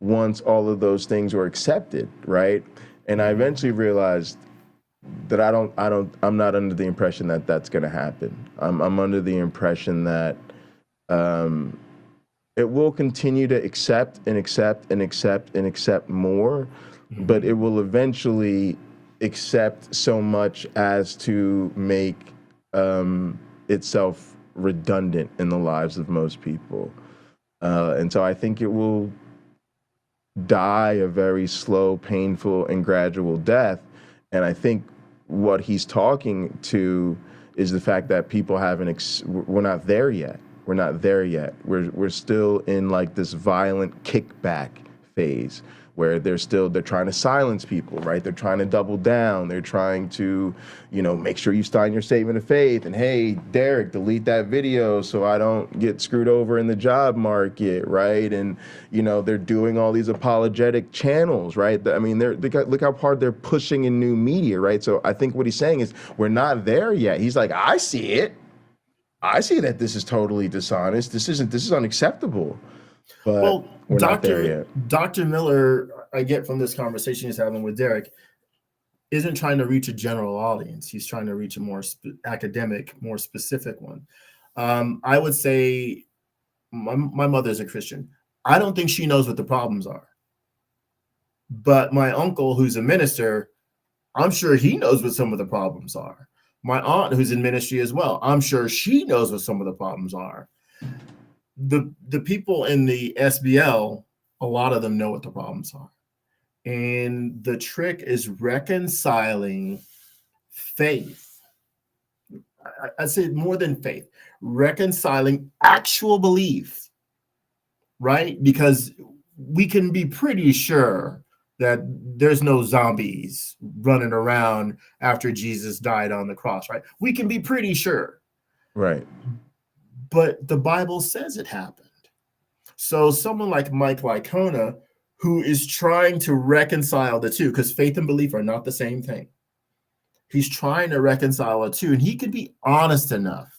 once all of those things were accepted, right? And I eventually realized that I'm not under the impression that that's going to happen. I'm under the impression that it will continue to accept and accept and accept and accept more, but it will eventually accept so much as to make itself redundant in the lives of most people. And so I think it will die a very slow, painful, and gradual death. And I think what he's talking to is the fact that people haven't, we're not there yet. We're not there yet. We're still in like this violent kickback phase where they're trying to silence people, right? They're trying to double down. They're trying to, make sure you sign your statement of faith. And hey, Derek, delete that video so I don't get screwed over in the job market, right? And, they're doing all these apologetic channels, right? I mean, look how hard they're pushing in new media, right? So I think what he's saying is we're not there yet. He's like, I see it. I see that this is totally dishonest. This is unacceptable. But Well, we're not there yet. Dr. Miller, I get from this conversation he's having with Derek, isn't trying to reach a general audience. He's trying to reach a more academic, more specific one. I would say my mother's a Christian. I don't think she knows what the problems are. But my uncle, who's a minister, I'm sure he knows what some of the problems are. My aunt, who's in ministry as well, I'm sure she knows what some of the problems are. The people in the SBL, a lot of them know what the problems are. And the trick is reconciling faith. I'd say more than faith, reconciling actual belief, right? Because we can be pretty sure that there's no zombies running around after Jesus died on the cross, right? We can be pretty sure. Right. But the Bible says it happened. So someone like Mike Licona, who is trying to reconcile the two, because faith and belief are not the same thing. He's trying to reconcile the two, and he could be honest enough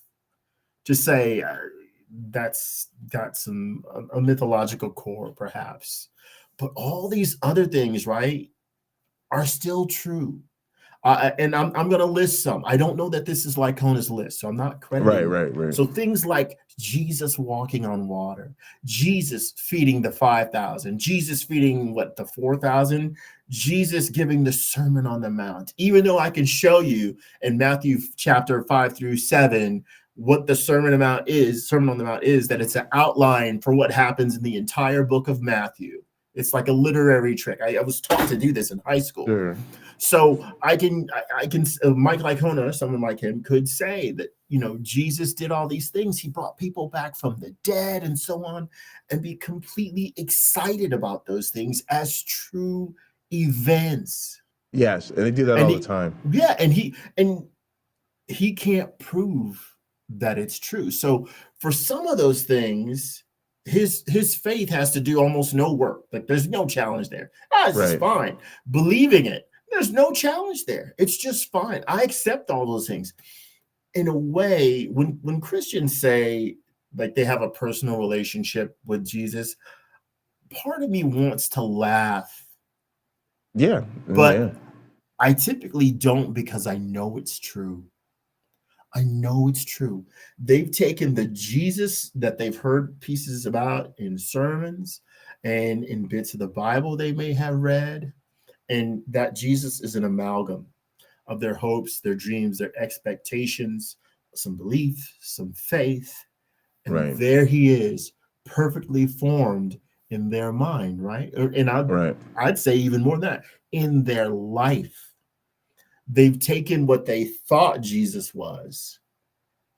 to say that's got a mythological core, perhaps. But all these other things, right, are still true. And I'm going to list some. I don't know that this is Licona's list, so I'm not crediting. Right. So things like Jesus walking on water, Jesus feeding the 5,000, Jesus feeding the 4,000, Jesus giving the Sermon on the Mount. Even though I can show you in Matthew chapter 5-7 what the Sermon on the Mount is, that it's an outline for what happens in the entire book of Matthew. It's like a literary trick. I was taught to do this in high school. Sure. So I can Mike Licona, someone like him, could say that, Jesus did all these things. He brought people back from the dead and so on, and be completely excited about those things as true events. Yes, and they do that all the time. Yeah, and he can't prove that it's true. So for some of those things, his faith has to do almost no work. Like there's no challenge there. It's just fine. Believing it, there's no challenge there. It's just fine. I accept all those things. In a way, when Christians say like they have a personal relationship with Jesus, part of me wants to laugh. Yeah. But I typically don't, because I know it's true. I know it's true. They've taken the Jesus that they've heard pieces about in sermons and in bits of the Bible they may have read, and that Jesus is an amalgam of their hopes, their dreams, their expectations, some belief, some faith, and there he is, perfectly formed in their mind, right? And I'd say even more than that, in their life. They've taken what they thought Jesus was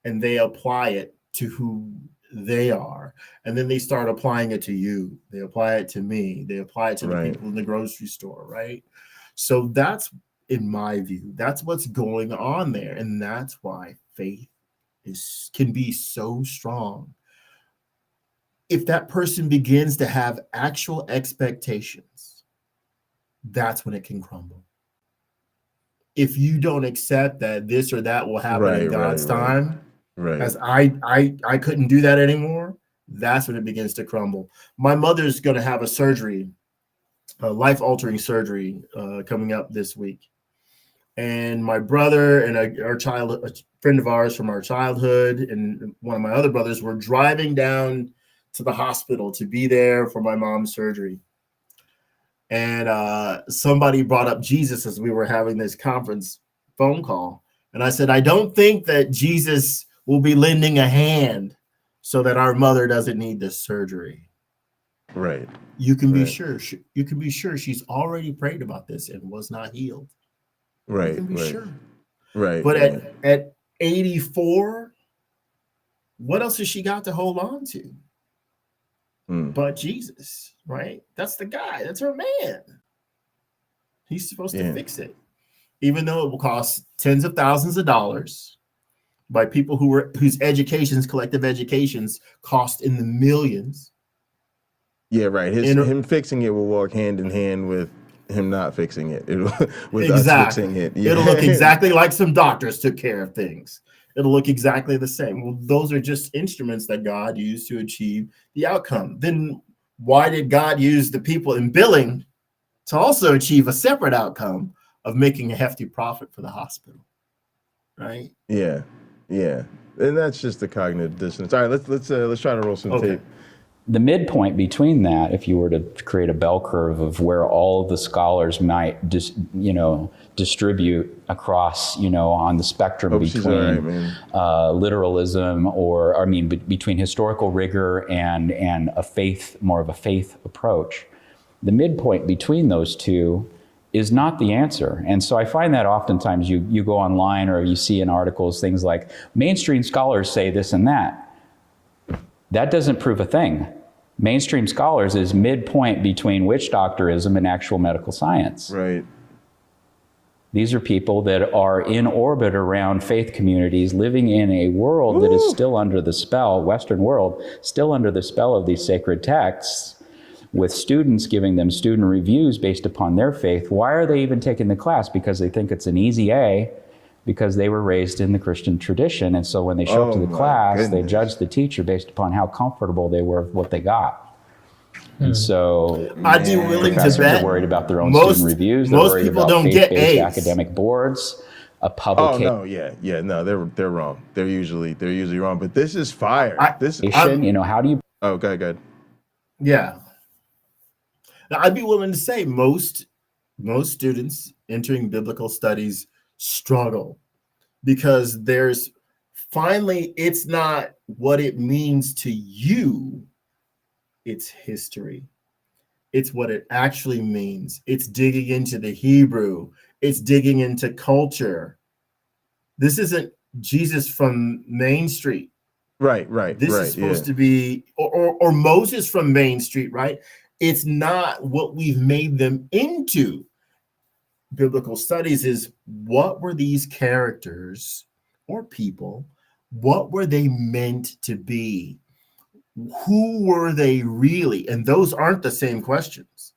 and they apply it to who they are. And then they start applying it to you. They apply it to me. They apply it to the people in the grocery store, right? So that's, in my view, that's what's going on there. And that's why faith can be so strong. If that person begins to have actual expectations, that's when it can crumble. If you don't accept that this or that will happen in God's time, as I couldn't do that anymore, that's when it begins to crumble. My mother's going to have a surgery, a life-altering surgery coming up this week. And my brother and a friend of ours from our childhood and one of my other brothers were driving down to the hospital to be there for my mom's surgery. And somebody brought up Jesus as we were having this conference phone call. And I said, I don't think that Jesus will be lending a hand so that our mother doesn't need this surgery. Right. You can be sure. You can be sure she's already prayed about this and was not healed. Right. You can be sure. Right. But at 84, what else has she got to hold on to? But Jesus, right? That's the guy. That's her man. He's supposed to fix it, even though it will cost tens of thousands of dollars by people whose collective educations, cost in the millions. Yeah, right. Him fixing it will walk hand in hand with him not fixing it. With us fixing it. Yeah. It'll look exactly like some doctors took care of things. It'll look exactly the same. Well, those are just instruments that God used to achieve the outcome. Then why did God use the people in billing to also achieve a separate outcome of making a hefty profit for the hospital? Right? Yeah. And that's just the cognitive dissonance. All right, let's try to roll some tape. The midpoint between that, if you were to create a bell curve of where all of the scholars might distribute across, on the spectrum between literalism between historical rigor and a faith, more of a faith approach, the midpoint between those two is not the answer. And so I find that oftentimes you go online or you see in articles things like mainstream scholars say this and that. That doesn't prove a thing. Mainstream scholars is midpoint between witch doctorism and actual medical science. Right. These are people that are in orbit around faith communities, living in a world that is still under the spell, Western world, still under the spell of these sacred texts, with students giving them student reviews based upon their faith. Why are they even taking the class? Because they think it's an easy A, because they were raised in the Christian tradition. And so when they show up to the class, they judge the teacher based upon how comfortable they were with what they got. And so I'd be willing to bet they're worried about their own student reviews. They're worried people about don't get A's. academic boards. A publication. Oh no, no, they're wrong. They're usually wrong. But this is fire. How do you? Oh, go ahead. Yeah. Now, I'd be willing to say most students entering biblical studies struggle because it's not what it means to you, it's history. It's what it actually means. It's digging into the Hebrew. It's digging into culture. This isn't Jesus from Main Street. Right. This is supposed to be, or Moses from Main Street, right? It's not what we've made them into. Biblical studies is, what were these characters or people? What were they meant to be? Who were they really? And those aren't the same questions,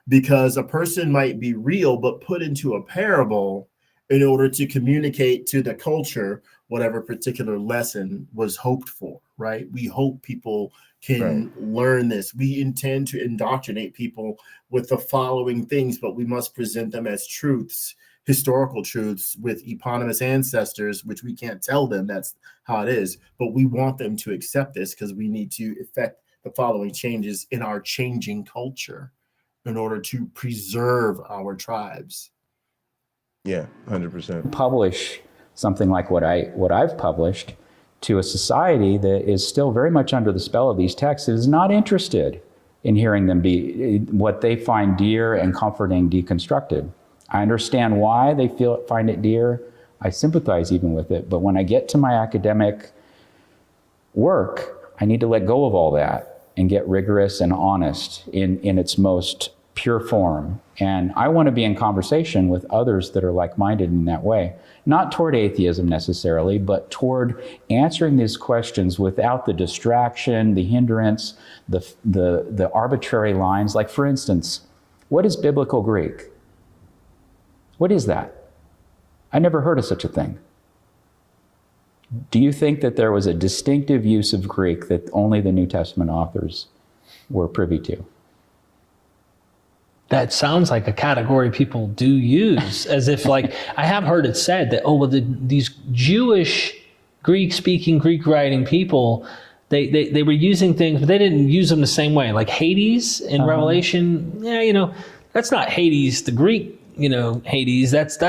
because a person might be real but put into a parable in order to communicate to the culture whatever particular lesson was hoped for, right? We hope people can learn this. We intend to indoctrinate people with the following things, but we must present them as truths, historical truths with eponymous ancestors, which we can't tell them that's how it is, but we want them to accept this because we need to effect the following changes in our changing culture in order to preserve our tribes. Yeah, 100%. Publish something like what I've published to a society that is still very much under the spell of these texts, is not interested in hearing them be what they find dear and comforting deconstructed. I understand why they find it dear. I sympathize even with it. But when I get to my academic work, I need to let go of all that and get rigorous and honest in its most pure form. And I want to be in conversation with others that are like-minded in that way. Not toward atheism necessarily, but toward answering these questions without the distraction, the hindrance, the arbitrary lines. Like, for instance, what is biblical Greek? What is that? I never heard of such a thing. Do you think that there was a distinctive use of Greek that only the New Testament authors were privy to? That sounds like a category people do use, as if, like, I have heard it said that, these Jewish, Greek-speaking, Greek-writing people, they were using things, but they didn't use them the same way. Like Hades in Revelation, that's not Hades, the Greek, Hades. That's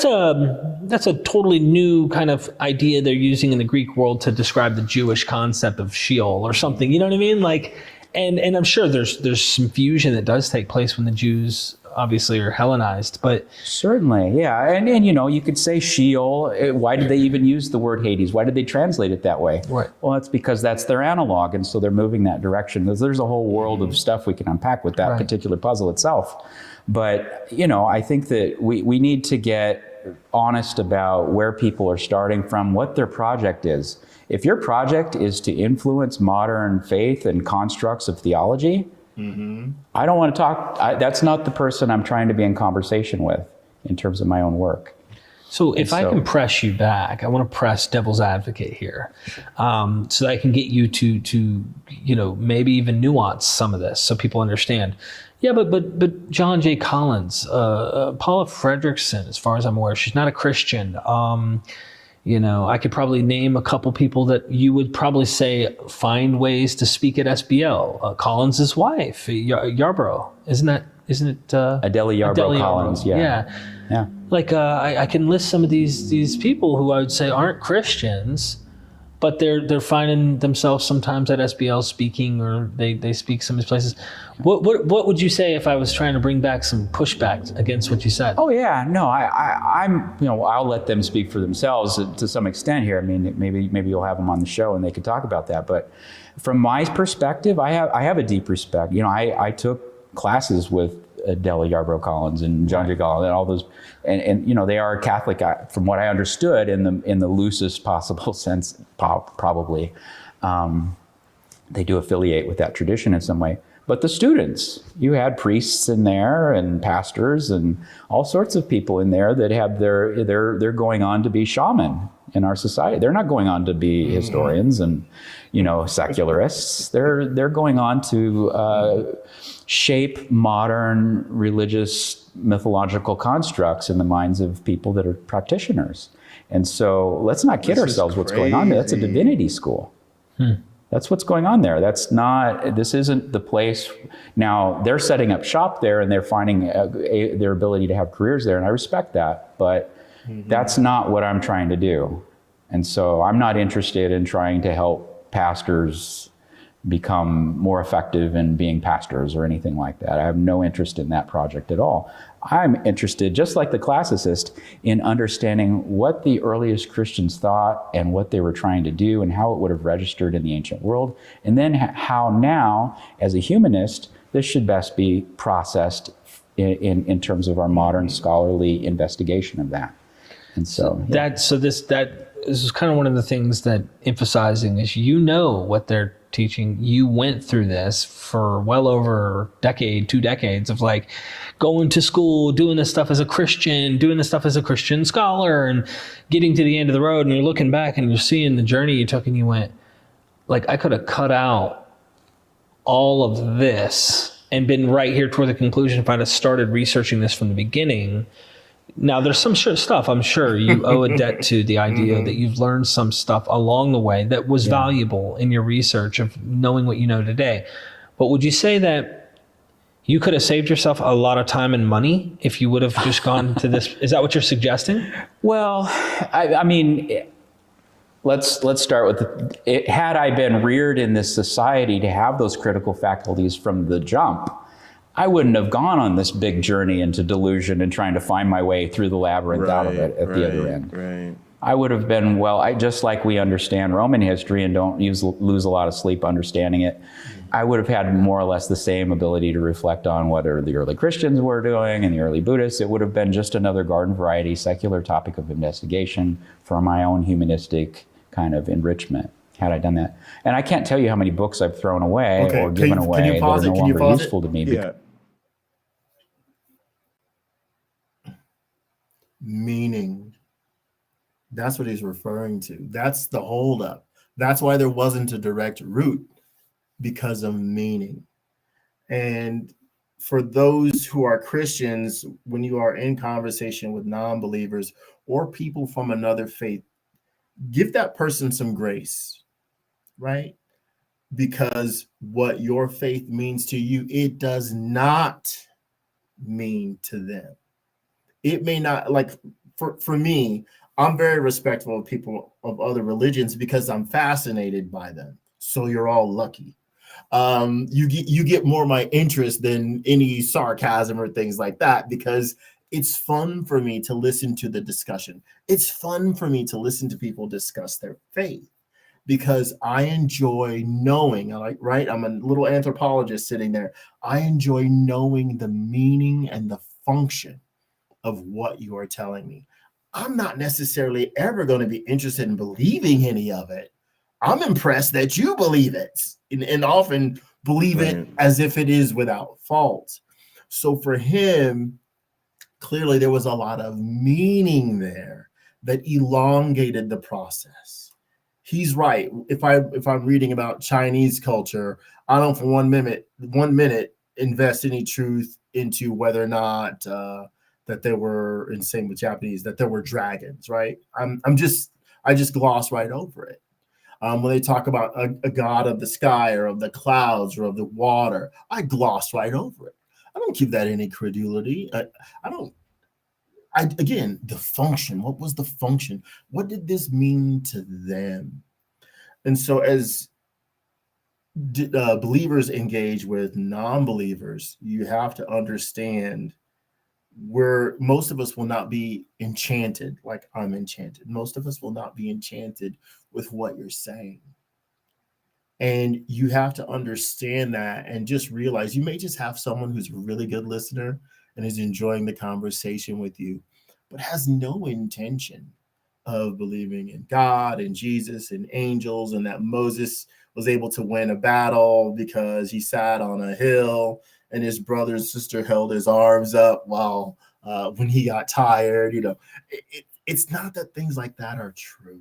a totally new kind of idea they're using in the Greek world to describe the Jewish concept of Sheol or something. You know what I mean? Like. And I'm sure there's some fusion that does take place when the Jews obviously are Hellenized, but certainly, yeah. And you could say Sheol. Why did they even use the word Hades? Why did they translate it that way? Right. Well, it's because that's their analog, and so they're moving that direction. There's a whole world of stuff we can unpack with that particular puzzle itself. But I think that we need to get honest about where people are starting from, what their project is. If your project is to influence modern faith and constructs of theology, I don't want to talk. That's not the person I'm trying to be in conversation with in terms of my own work. So if I can press you back, I want to press devil's advocate here, so that I can get you to maybe even nuance some of this so people understand. Yeah, but John J. Collins, Paula Fredrickson, as far as I'm aware, she's not a Christian. I could probably name a couple people that you would probably say find ways to speak at SBL. Collins' wife, Yarbrough, isn't it? Adele Yarbrough Collins, yeah. Like I can list some of these people who I would say aren't Christians, but they're finding themselves sometimes at SBL speaking, or they speak some of these places. What would you say if I was trying to bring back some pushback against what you said? Oh yeah, no, I'm I'll let them speak for themselves to some extent here. I mean, maybe you'll have them on the show and they could talk about that. But from my perspective, I have a deep respect. I took classes with Adele Yarbrough Collins and John J. Collins and all those, and they are Catholic from what I understood in the loosest possible sense, probably. They do affiliate with that tradition in some way. But the students, you had priests in there and pastors and all sorts of people in there that have they're going on to be shaman in our society. They're not going on to be historians and secularists. They're going on to shape modern religious mythological constructs in the minds of people that are practitioners. And so let's not kid ourselves what's going on there. That's a divinity school. That's what's going on there. This isn't the place. Now, they're setting up shop there and they're finding their ability to have careers there, and I respect that, but that's not what I'm trying to do. And so I'm not interested in trying to help pastors become more effective in being pastors or anything like that. I have no interest in that project at all. I'm interested, just like the classicist, in understanding what the earliest Christians thought and what they were trying to do and how it would have registered in the ancient world, and then how now, as a humanist, this should best be processed in terms of our modern scholarly investigation of that. And so this is kind of one of the things that emphasizing is what they're teaching. You went through this for well over a decade, 2 decades of like going to school, doing this stuff as a Christian, doing this stuff as a Christian scholar, and getting to the end of the road, and you're looking back and you're seeing the journey you took, and you went, like, I could have cut out all of this and been right here toward the conclusion if I'd have started researching this from the beginning. Now, there's some stuff I'm sure you owe a debt to the idea that you've learned some stuff along the way that was valuable in your research of knowing what you know today. But would you say that you could have saved yourself a lot of time and money if you would have just gone to this? Is that what you're suggesting? Well, I mean, let's start with it. Had I been reared in this society to have those critical faculties from the jump, I wouldn't have gone on this big journey into delusion and trying to find my way through the labyrinth out of it at the other end. Right. I would have been, just like we understand Roman history and don't lose a lot of sleep understanding it, I would have had more or less the same ability to reflect on what the early Christians were doing and the early Buddhists. It would have been just another garden variety secular topic of investigation for my own humanistic kind of enrichment, had I done that. And I can't tell you how many books I've thrown away or given away that are no longer useful to me. Yeah. Meaning. That's what he's referring to. That's the holdup. That's why there wasn't a direct route, because of meaning. And for those who are Christians, when you are in conversation with non-believers or people from another faith, give that person some grace, right? Because what your faith means to you, it does not mean to them. It may not, like for me, I'm very respectful of people of other religions because I'm fascinated by them. So you're all lucky. You get more of my interest than any sarcasm or things like that, because it's fun for me to listen to the discussion. It's fun for me to listen to people discuss their faith, because I enjoy knowing, right? I'm a little anthropologist sitting there. I enjoy knowing the meaning and the function of what you are telling me. I'm not necessarily ever going to be interested in believing any of it. I'm impressed that you believe it, and often believe it as if it is without fault. So for him, Clearly, there was a lot of meaning there that elongated the process. He's right. If I'm reading about Chinese culture, I don't for one minute invest any truth into whether or not that there were, and same with Japanese, that there were dragons. Right? I just gloss right over it. When they talk about a god of the sky or of the clouds or of the water, I gloss right over it. I don't give that any credulity. Again, the function. What was the function? What did this mean to them? And so as believers engage with non-believers, you have to understand where most of us will not be enchanted like I'm enchanted. Most of us will not be enchanted with what you're saying. And you have to understand that and just realize you may just have someone who's a really good listener and is enjoying the conversation with you, but has no intention of believing in God and Jesus and angels, and that Moses was able to win a battle because he sat on a hill and his brother and sister held his arms up while when he got tired. It's not that things like that are true.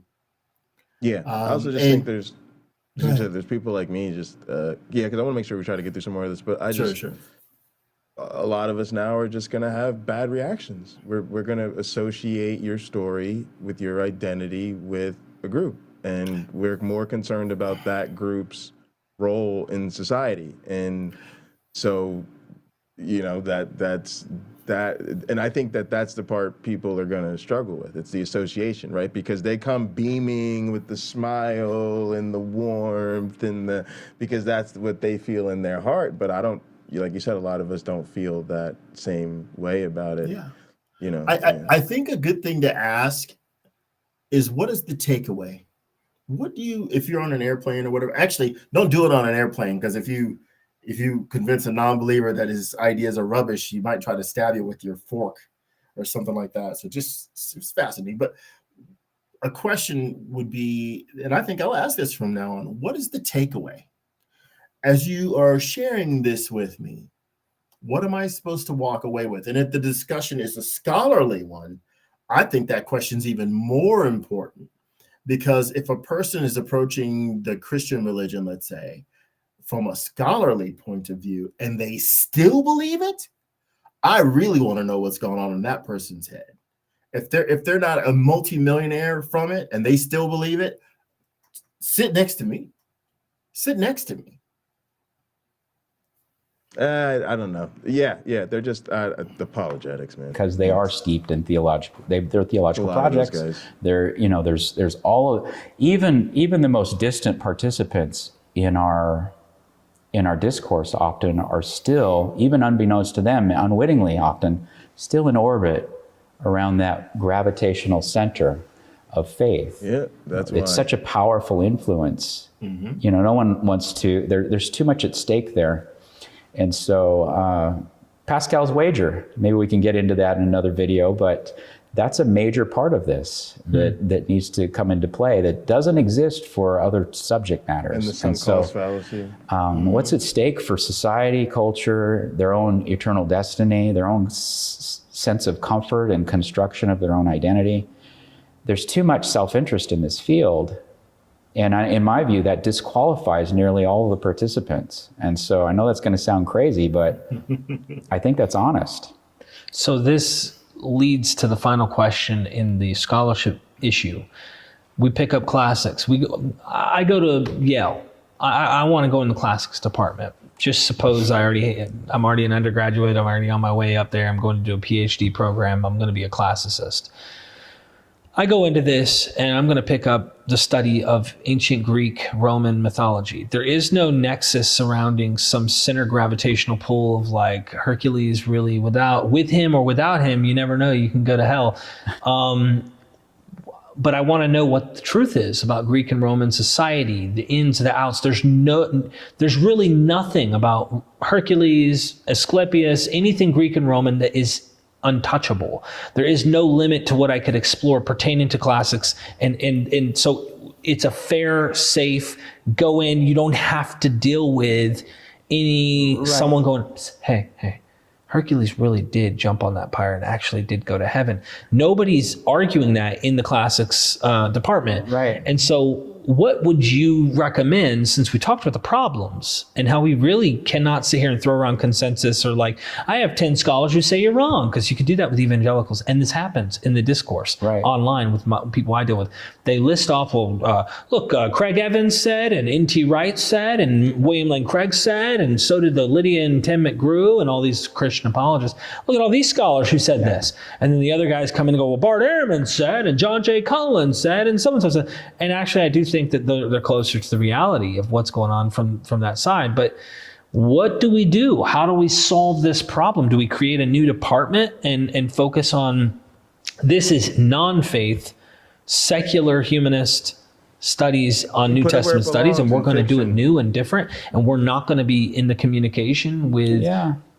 Yeah, I also just think there's people like me just because I want to make sure we try to get through some more of this, but sure. A lot of us now are just going to have bad reactions. We're going to associate your story with your identity with a group, and we're more concerned about that group's role in society. And so, that's that. And I think that's the part people are going to struggle with. It's the association, right? Because they come beaming with the smile and the warmth because that's what they feel in their heart. But like you said, a lot of us don't feel that same way about it. Yeah. I think a good thing to ask is, what is the takeaway? What do you, if you're on an airplane or whatever, actually don't do it on an airplane, because if you convince a non-believer that his ideas are rubbish, he might try to stab you with your fork or something like that. So it's fascinating. But a question would be, and I think I'll ask this from now on, what is the takeaway? As you are sharing this with me, what am I supposed to walk away with? And if the discussion is a scholarly one, I think that question's even more important, because if a person is approaching the Christian religion, let's say, from a scholarly point of view, and they still believe it, I really want to know what's going on in that person's head. If they're not a multimillionaire from it and they still believe it, sit next to me. Sit next to me. I don't know. Yeah, they're just apologetics, man. Because they are steeped in theological. They're theological projects. There's all of, even the most distant participants in our discourse often are still, even unbeknownst to them, unwittingly often, still in orbit around that gravitational center of faith. Yeah, that's why. It's such a powerful influence. Mm-hmm. No one wants to. There's too much at stake there. And so Pascal's wager, maybe we can get into that in another video, but that's a major part of this that needs to come into play that doesn't exist for other subject matters. And the sunk cost fallacy. What's at stake for society, culture, their own eternal destiny, their own sense of comfort and construction of their own identity? There's too much self-interest in this field. And in my view, that disqualifies nearly all of the participants. And so I know that's going to sound crazy, but I think that's honest. So this leads to the final question in the scholarship issue. We pick up classics. I go to Yale. I want to go in the classics department. Just suppose I'm already an undergraduate. I'm already on my way up there. I'm going to do a PhD program. I'm going to be a classicist. I go into this and I'm going to pick up the study of ancient Greek, Roman mythology. There is no nexus surrounding some center gravitational pull of like Hercules really with him or without him, you never know, you can go to hell. But I want to know what the truth is about Greek and Roman society, the ins, the outs. There's really nothing about Hercules, Asclepius, anything Greek and Roman that is untouchable. There is no limit to what I could explore pertaining to classics. And so it's a fair, safe, go in. You don't have to deal with someone going, hey, Hercules really did jump on that pyre and actually did go to heaven. Nobody's arguing that in the classics department. Right. And so what would you recommend, since we talked about the problems and how we really cannot sit here and throw around consensus or like, I have 10 scholars who say you're wrong, because you could do that with evangelicals. And this happens in the discourse online with people I deal with. They list off, Craig Evans said, and N.T. Wright said, and William Lane Craig said, and so did the Lydia and Tim McGrew and all these Christian apologists. Look at all these scholars who said this. And then the other guys come in and go, well, Bart Ehrman said, and John J. Cullen said, and so-and-so said. And actually, I do think that they're closer to the reality of what's going on from that side. But what do we do? How do we solve this problem? Do we create a new department and focus on, this is non-faith, secular humanist studies on New Testament studies, and we're going to do it new and different, and we're not going to be in the communication with...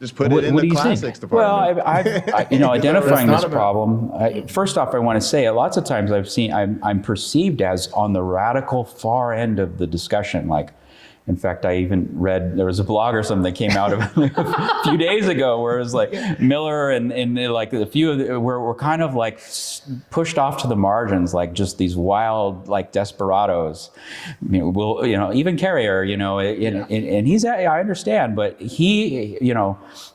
Just put it in the classics department. Well, I've identifying this problem. First off, I want to say, lots of times I'm perceived as on the radical far end of the discussion. Like, in fact, I even read, there was a blog or something that came out of a few days ago where it was like Miller and like a few of the, were kind of like pushed off to the margins, like just these wild, like desperados. Even Carrier, and he's, I understand, but he,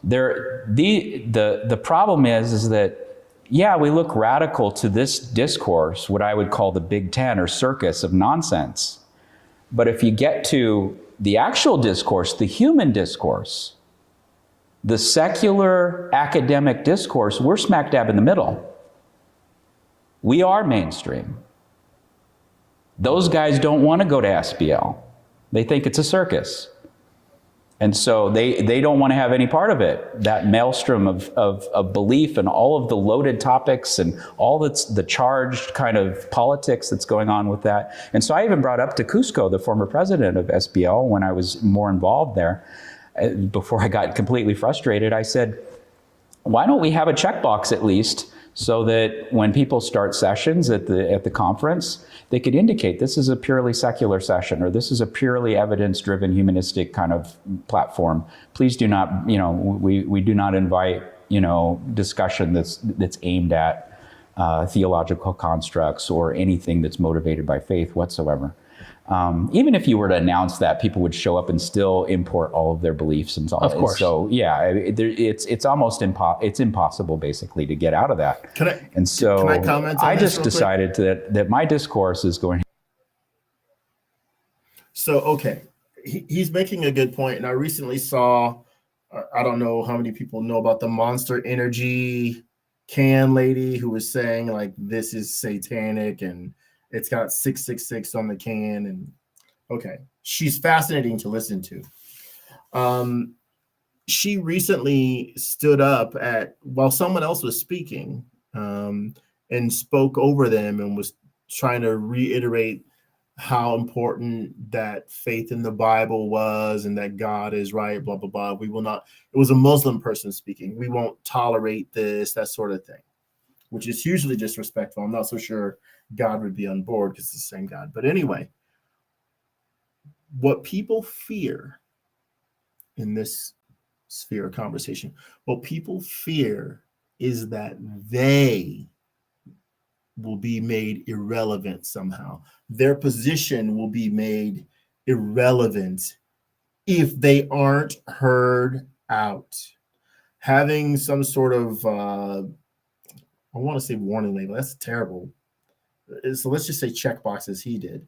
the problem is that, yeah, we look radical to this discourse, what I would call the Big Ten or circus of nonsense. But if you get to the actual discourse, the human discourse, the secular academic discourse, we're smack dab in the middle. We are mainstream. Those guys don't want to go to SBL. They think it's a circus. And so they don't want to have any part of it. That maelstrom of belief and all of the loaded topics and all the charged kind of politics that's going on with that. And so I even brought up to Cusco, the former president of SBL, when I was more involved there, before I got completely frustrated. I said, why don't we have a checkbox at least, so that when people start sessions at the conference, they could indicate this is a purely secular session, or this is a purely evidence-driven humanistic kind of platform. Please do not, we do not invite, discussion that's aimed at theological constructs or anything that's motivated by faith whatsoever. Even if you were to announce that, people would show up and still import all of their beliefs and so on. Of course. So yeah, it's almost impossible basically to get out of that. Can I comment on I just decided that my discourse is going. So, okay, he's making a good point. And I recently saw, I don't know how many people know about the Monster Energy can lady who was saying like, this is satanic and it's got 666 on the can, and okay, she's fascinating to listen to. She recently stood up while someone else was speaking, and spoke over them and was trying to reiterate how important that faith in the Bible was and that God is right, blah, blah, blah. We will not, it was a Muslim person speaking. We won't tolerate this, that sort of thing, which is hugely disrespectful. I'm not so sure God would be on board because it's the same God. But anyway, what people fear in this sphere of conversation, what people fear is that they will be made irrelevant somehow. Their position will be made irrelevant if they aren't heard out. Having some sort of, I want to say warning label, that's terrible. So let's just say checkboxes he did,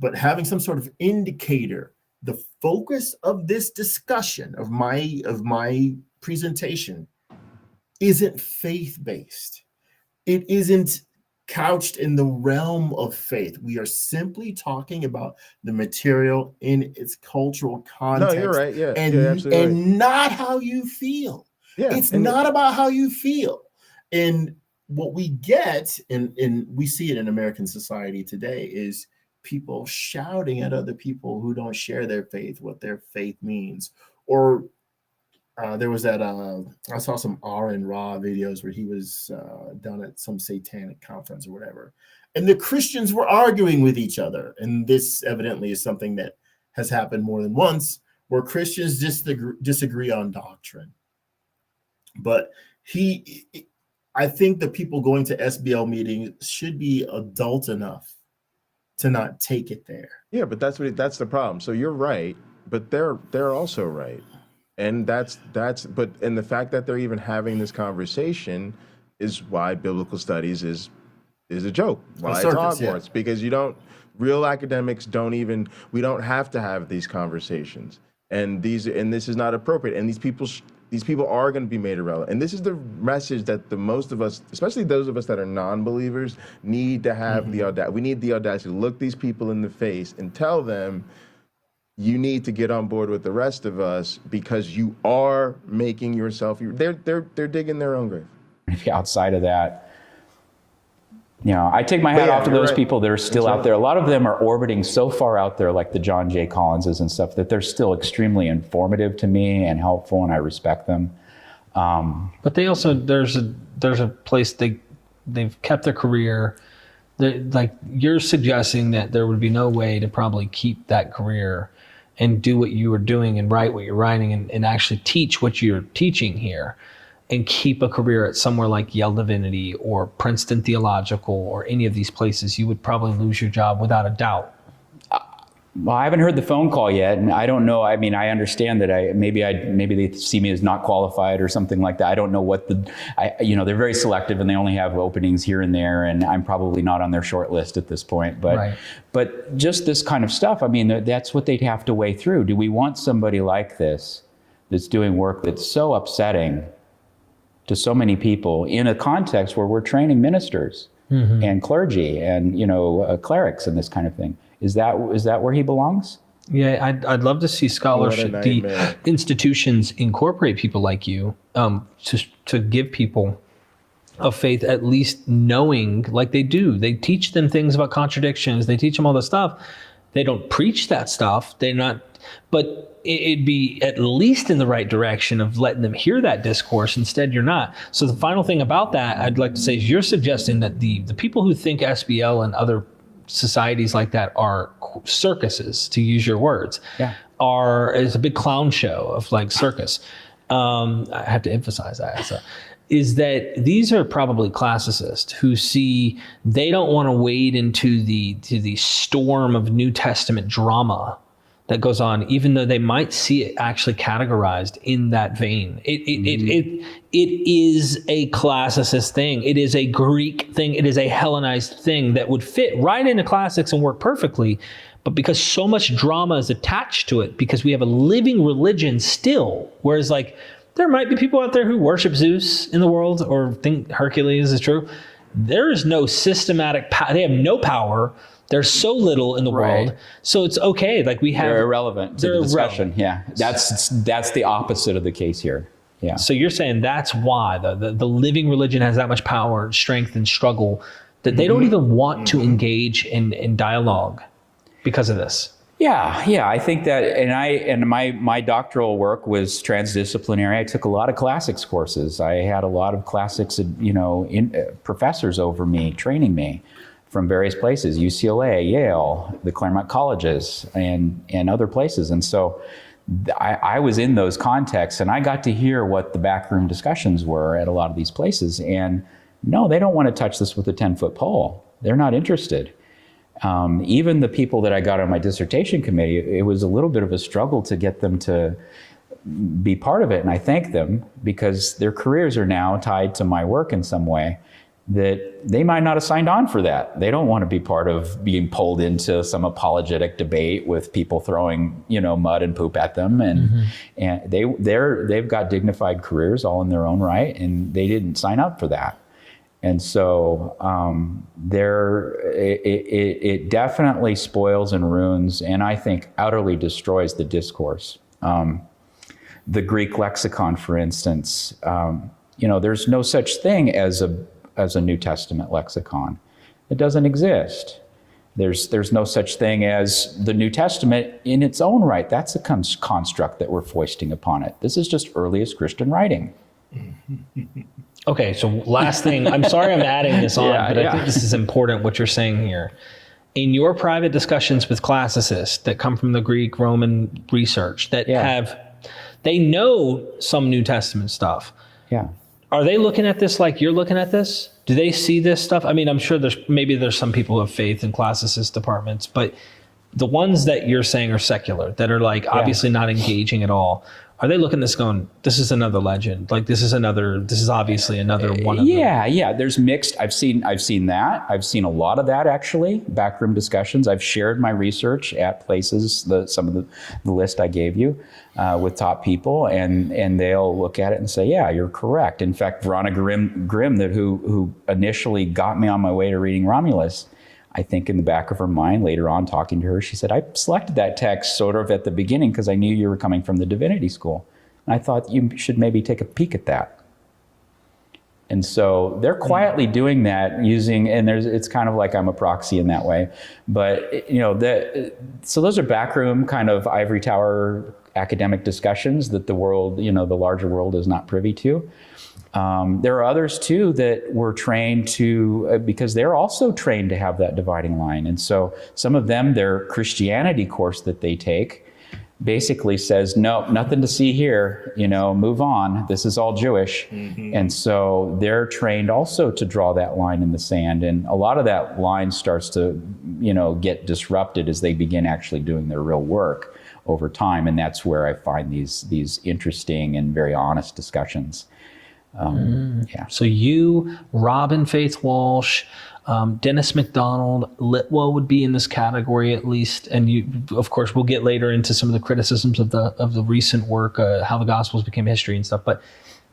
but having some sort of indicator, the focus of this discussion of my presentation isn't faith-based. It isn't couched in the realm of faith. We are simply talking about the material in its cultural context. No, you're right. Yeah, and not how you feel. Yeah, it's not about how you feel. And what we get, and we see it in American society today, is people shouting at other people who don't share their faith, what their faith means. Or there was that, I saw some Aaron Ra videos where he was down at some satanic conference or whatever. And the Christians were arguing with each other. And this evidently is something that has happened more than once, where Christians disagree on doctrine. But I think the people going to SBL meetings should be adult enough to not take it there. Yeah, but that's the problem. So you're right, but they're also right. And that's and the fact that they're even having this conversation is why biblical studies is a joke. Why it's Hogwarts. Because real academics we don't have to have these conversations. And this is not appropriate. And these people are going to be made irrelevant. And this is the message that the most of us, especially those of us that are non-believers, need to have the audacity. We need the audacity to look these people in the face and tell them, you need to get on board with the rest of us because you are making yourself. They're digging their own grave. Outside of that, I take my hat off to those people that are still out there. A lot of them are orbiting so far out there, like the John J. Collinses and stuff, that they're still extremely informative to me and helpful, and I respect them. But they also there's a place they've kept their career. Like you're suggesting that there would be no way to probably keep that career and do what you were doing and write what you're writing and actually teach what you're teaching here and keep a career at somewhere like Yale Divinity or Princeton Theological or any of these places. You would probably lose your job without a doubt. Well, I haven't heard the phone call yet, and I don't know. I mean, I understand that maybe they see me as not qualified or something like that. I don't know what they're very selective and they only have openings here and there, and I'm probably not on their short list at this point. But just this kind of stuff, I mean, that's what they'd have to weigh through. Do we want somebody like this that's doing work that's so upsetting to so many people in a context where we're training ministers and clergy and clerics and this kind of thing? Is that where he belongs? Yeah, I'd love to see scholarship, the institutions incorporate people like you to give people of faith at least knowing, like they do. They teach them things about contradictions. They teach them all this stuff. They don't preach that stuff. They're not, but it'd be at least in the right direction of letting them hear that discourse. Instead, you're not. So the final thing about that, I'd like to say is you're suggesting that the people who think SBL and other societies like that are circuses, to use your words, is a big clown show of like circus. I have to emphasize that. So, is that these are probably classicists who see they don't want to wade into the storm of New Testament drama that goes on, even though they might see it actually categorized in that vein. It is a classicist thing. It is a Greek thing. It is a Hellenized thing that would fit right into classics and work perfectly. But because so much drama is attached to it, because we have a living religion still, whereas like there might be people out there who worship Zeus in the world or think Hercules is true. There is no systematic power. They have no power. There's so little in the world, so it's okay. Like they're irrelevant to the discussion. Yeah, that's the opposite of the case here. Yeah. So you're saying that's why the living religion has that much power, strength, and struggle that they don't even want to engage in dialogue because of this. Yeah. I think that, and my doctoral work was transdisciplinary. I took a lot of classics courses. I had a lot of classics, professors over me, training me from various places, UCLA, Yale, the Claremont colleges, and other places. And so I was in those contexts, and I got to hear what the backroom discussions were at a lot of these places. And no, they don't want to touch this with a 10-foot pole. They're not interested. Even the people that I got on my dissertation committee, it was a little bit of a struggle to get them to be part of it. And I thank them because their careers are now tied to my work in some way that they might not have signed on for that. They don't want to be part of being pulled into some apologetic debate with people throwing, mud and poop at them. And they've got dignified careers all in their own right, and they didn't sign up for that. And so it definitely spoils and ruins, and I think utterly destroys the discourse. The Greek lexicon, for instance, there's no such thing as a New Testament lexicon. It doesn't exist. There's no such thing as the New Testament in its own right. That's a construct that we're foisting upon it. This is just earliest Christian writing. Okay, so last thing, I'm sorry I'm adding this on, but I think this is important what you're saying here. In your private discussions with classicists that come from the Greek Roman research that they know some New Testament stuff, Yeah. Are they looking at this like you're looking at this? Do they see this stuff? I mean, I'm sure there's some people who have faith in classicist departments, but the ones that you're saying are secular, that are like obviously not engaging at all, are they looking at this going, this is another legend? Like this is obviously another one of them? Yeah. There's mixed. I've seen that. I've seen a lot of that actually. Backroom discussions. I've shared my research at places. Some of the list I gave you with top people, and they'll look at it and say, yeah, you're correct. In fact, Veronica Grimm, who initially got me on my way to reading Romulus, I think in the back of her mind, later on talking to her, she said, I selected that text sort of at the beginning because I knew you were coming from the divinity school. And I thought you should maybe take a peek at that. And so they're quietly doing that it's kind of like I'm a proxy in that way. But, so those are backroom kind of ivory tower academic discussions that the world, the larger world is not privy to. There are others too that were trained to, because they're also trained to have that dividing line. And so some of them, their Christianity course that they take basically says, no, nothing to see here, move on. This is all Jewish. Mm-hmm. And so they're trained also to draw that line in the sand. And a lot of that line starts to, get disrupted as they begin actually doing their real work over time. And that's where I find these interesting and very honest discussions. So you, Robin Faith Walsh, Dennis McDonald, Litwa would be in this category at least, and you, of course, we'll get later into some of the criticisms of the recent work, how the Gospels became history and stuff. But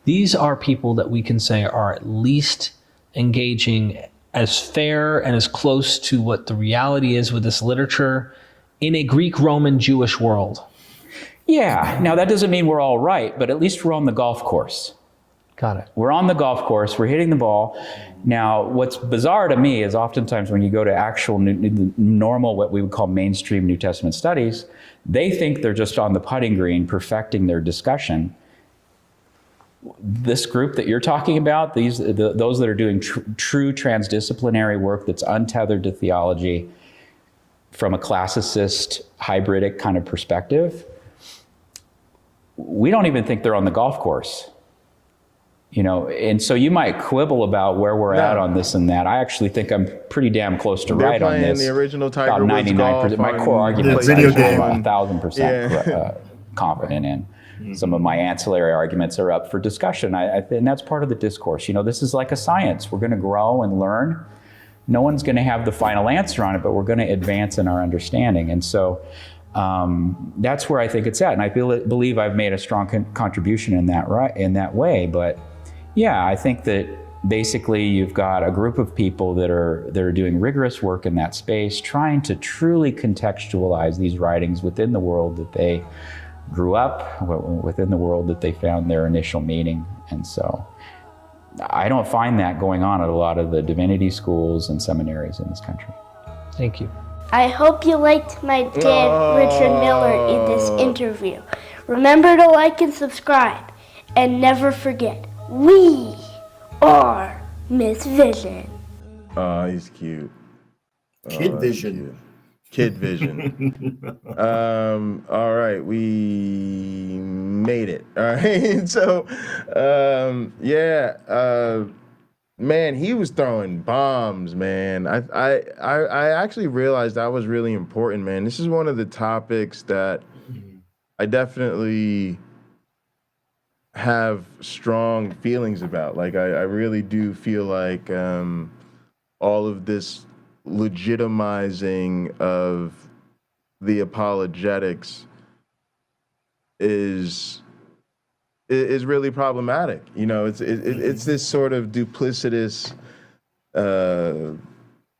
these are people that we can say are at least engaging as fair and as close to what the reality is with this literature in a Greek, Roman, Jewish world. Yeah. Now that doesn't mean we're all right, but at least we're on the golf course. Got it. We're on the golf course, we're hitting the ball. Now, what's bizarre to me is oftentimes when you go to actual normal, what we would call mainstream New Testament studies, they think they're just on the putting green perfecting their discussion. This group that you're talking about, those that are doing true transdisciplinary work that's untethered to theology from a classicist, hybridic kind of perspective, we don't even think they're on the golf course. And so you might quibble about where we're at on this and that. I actually think I'm pretty damn close to right on this. The original Tiger about Woods 99%. My core arguments I'm 1,000% confident in. Mm-hmm. Some of my ancillary arguments are up for discussion. And that's part of the discourse. This is like a science. We're going to grow and learn. No one's going to have the final answer on it, but we're going to advance in our understanding. And so that's where I think it's at. And I believe I've made a strong contribution in that way. But yeah, I think that basically you've got a group of people that are doing rigorous work in that space, trying to truly contextualize these writings within the world that they grew up, within the world that they found their initial meaning. And so I don't find that going on at a lot of the divinity schools and seminaries in this country. Thank you. I hope you liked my dad, Richard Miller, in this interview. Remember to like and subscribe, and never forget, we are Mythvision. Oh, he's cute. Kid Vision. Kid Vision. All right, we made it. All right, so man, he was throwing bombs, man. I actually realized that was really important, man. This is one of the topics that I definitely have strong feelings about. Like, I really do feel like all of this legitimizing of the apologetics is really problematic. It's this sort of duplicitous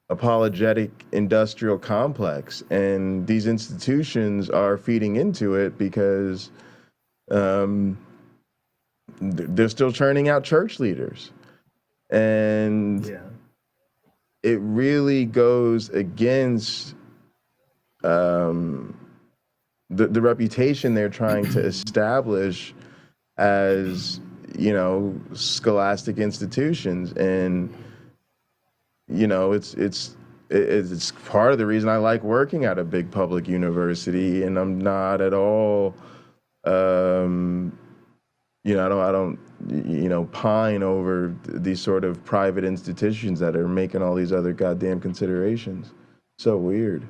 apologetic industrial complex, and these institutions are feeding into it because they're still churning out church leaders, and it really goes against the reputation they're trying to establish as, scholastic institutions. And it's part of the reason I like working at a big public university, and I'm not at all I don't, pine over these sort of private institutions that are making all these other goddamn considerations. So weird.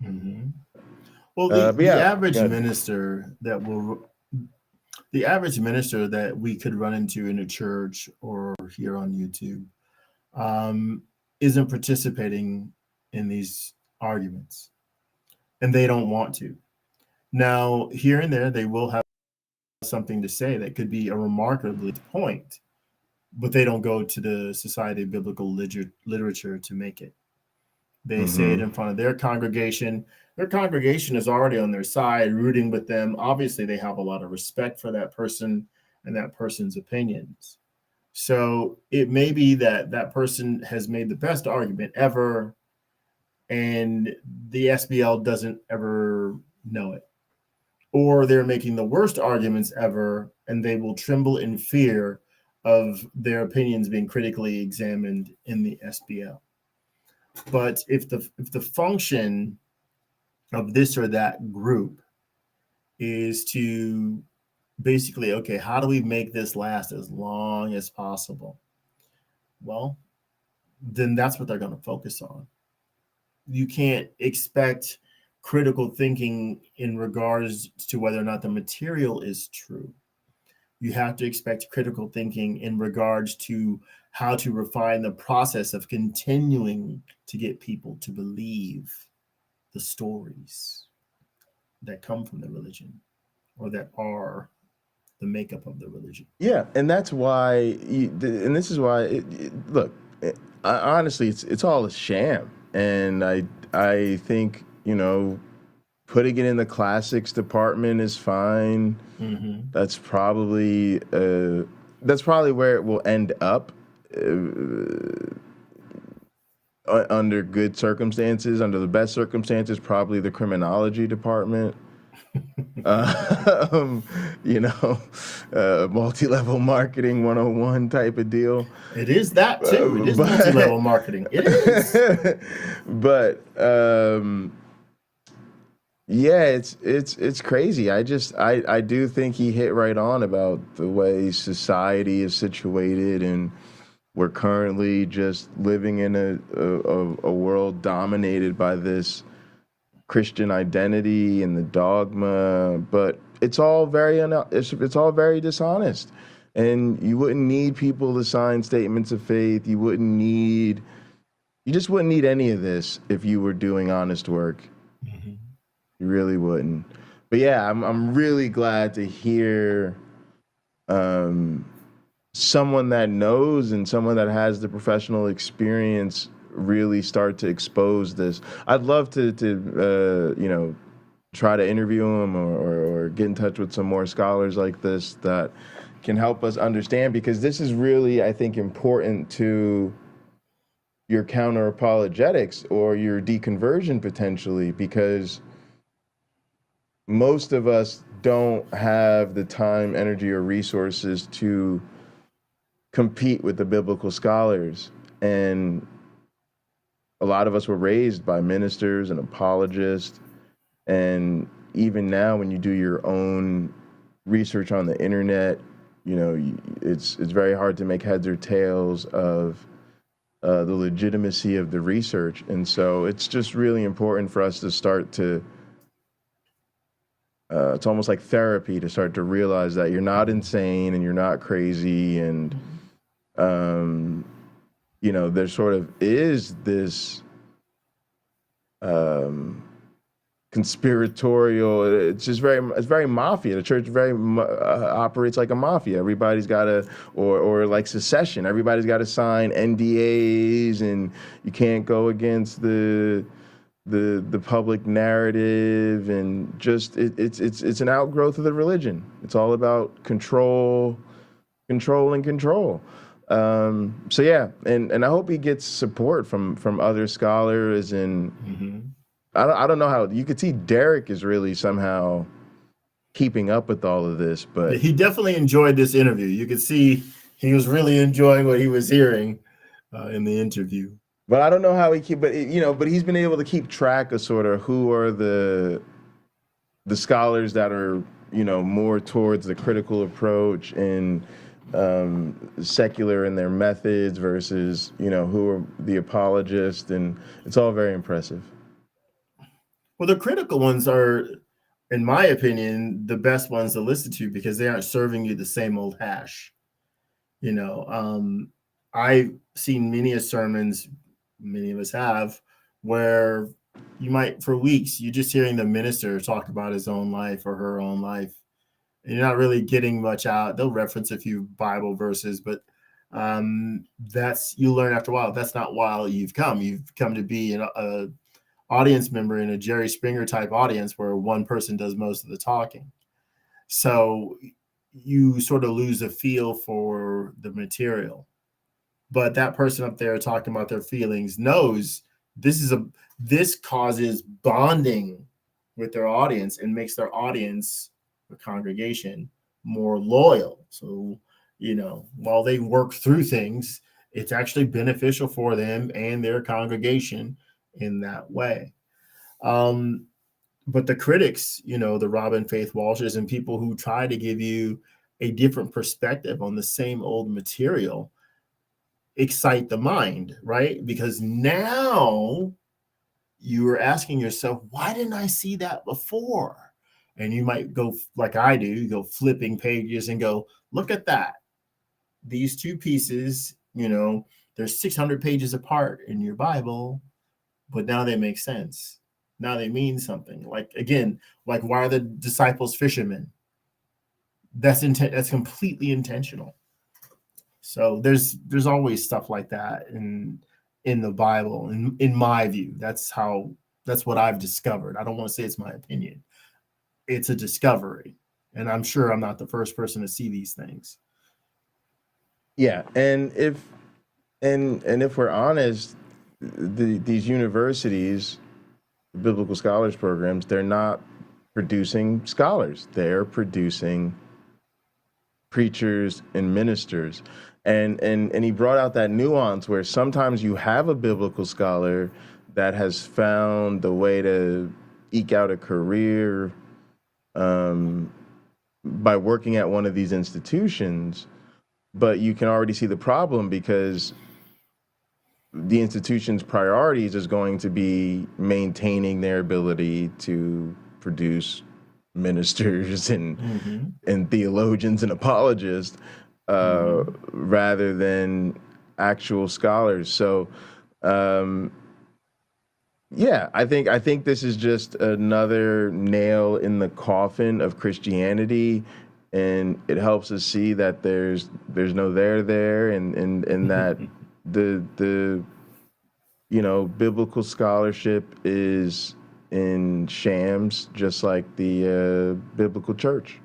Mm-hmm. Well, But the yeah, average good. minister the average minister that we could run into in a church or here on YouTube isn't participating in these arguments, and they don't want to. Now, here and there, they will have something to say that could be a remarkably point, but they don't go to the Society of Biblical Literature to make it. They say it in front of their congregation. Their congregation is already on their side, rooting with them. Obviously, they have a lot of respect for that person and that person's opinions. So it may be that that person has made the best argument ever, and the SBL doesn't ever know it. Or they're making the worst arguments ever, and they will tremble in fear of their opinions being critically examined in the SBL. But if the function of this or that group is to basically, okay, how do we make this last as long as possible? Well, then that's what they're going to focus on. You can't expect critical thinking in regards to whether or not the material is true. You have to expect critical thinking in regards to how to refine the process of continuing to get people to believe the stories that come from the religion or that are the makeup of the religion. Yeah, and that's why, and this is why. Look, honestly, it's all a sham, and I think putting it in the classics department is fine. Mm-hmm. That's probably where it will end up. Under good circumstances, under the best circumstances, probably the criminology department. Multi-level marketing 101 type of deal. It is that too. It is multi-level marketing. It is. But yeah, it's crazy. I do think he hit right on about the way society is situated, and we're currently just living in a world dominated by this Christian identity and the dogma, but it's all very it's all very dishonest. And you wouldn't need people to sign statements of faith. You just wouldn't need any of this if you were doing honest work. Mm-hmm. You really wouldn't. But yeah, I'm really glad to hear someone that knows and someone that has the professional experience really start to expose this. I'd love to try to interview him or get in touch with some more scholars like this that can help us understand, because this is really, I think, important to your counter apologetics or your deconversion potentially, because most of us don't have the time, energy, or resources to compete with the biblical scholars. And a lot of us were raised by ministers and apologists. And even now, when you do your own research on the internet, it's very hard to make heads or tails of the legitimacy of the research. And so it's just really important for us to start to, it's almost like therapy, to start to realize that you're not insane and you're not crazy. And, there sort of is this conspiratorial, it's very mafia. The church operates like a mafia. Everybody's got to, or like secession, everybody's got to sign NDAs, and you can't go against the public narrative, and just it's an outgrowth of the religion. It's all about control. So yeah, and I hope he gets support from other scholars, and I don't know how you could see Derek is really somehow keeping up with all of this, but he definitely enjoyed this interview. You could see he was really enjoying what he was hearing in the interview. But I don't know how but he's been able to keep track of sort of who are the scholars that are more towards the critical approach and secular in their methods versus, who are the apologists, and it's all very impressive. Well, the critical ones are, in my opinion, the best ones to listen to because they aren't serving you the same old hash. I've seen many sermons, many of us have, where you might, for weeks, you're just hearing the minister talk about his own life or her own life. And you're not really getting much out. They'll reference a few Bible verses, but you learn after a while. That's not why you've come. You've come to be an audience member in a Jerry Springer type audience where one person does most of the talking. So you sort of lose a feel for the material. But that person up there talking about their feelings knows this causes bonding with their audience and makes their audience, the congregation, more loyal. So, while they work through things, it's actually beneficial for them and their congregation in that way. But the critics, the Robin Faith Walshes and people who try to give you a different perspective on the same old material excite the mind, right? Because now you are asking yourself, why didn't I see that before? And you might go, like I do, you go flipping pages and go, look at that. These two pieces, they're 600 pages apart in your Bible, but now they make sense. Now they mean something. Like, again, why are the disciples fishermen? That's completely intentional. So there's always stuff like that in the Bible. In my view, that's what I've discovered. I don't want to say it's my opinion. It's a discovery, and I'm sure I'm not the first person to see these things. Yeah, and if we're honest, these universities, biblical scholars programs, they're not producing scholars. They're producing preachers and ministers. And he brought out that nuance where sometimes you have a biblical scholar that has found the way to eke out a career by working at one of these institutions, but you can already see the problem because the institution's priorities is going to be maintaining their ability to produce ministers and theologians and apologists rather than actual scholars. So I think this is just another nail in the coffin of Christianity, and it helps us see that there's no there and that the biblical scholarship is in shams, just like the biblical church.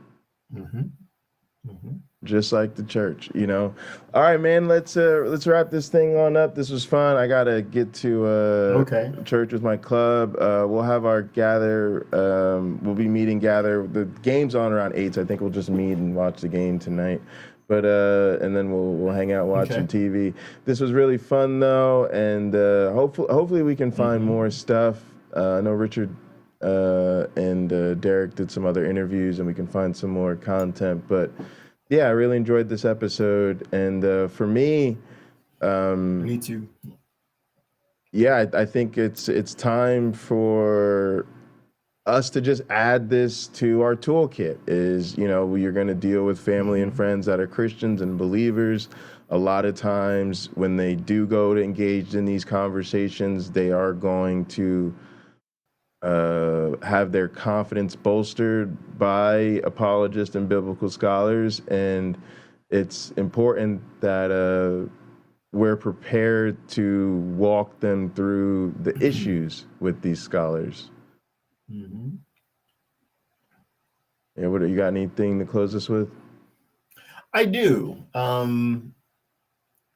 Just like the church, All right, man. Let's wrap this thing on up. This was fun. I gotta get to church with my club. We'll have our gather. We'll be meeting gather. The game's on around 8, so I think we'll just meet and watch the game tonight. But and then we'll hang out watching TV. This was really fun though, and hopefully we can find more stuff. I know Richard and Derek did some other interviews, and we can find some more content. But yeah, I really enjoyed this episode, and for me, me too. Yeah, I think it's time for us to just add this to our toolkit. Is you're going to deal with family and friends that are Christians and believers. A lot of times when they do go to engage in these conversations, they are going to have their confidence bolstered by apologists and biblical scholars, and it's important that we're prepared to walk them through the issues with these scholars. Yeah, what you got? Anything to close this with? I do,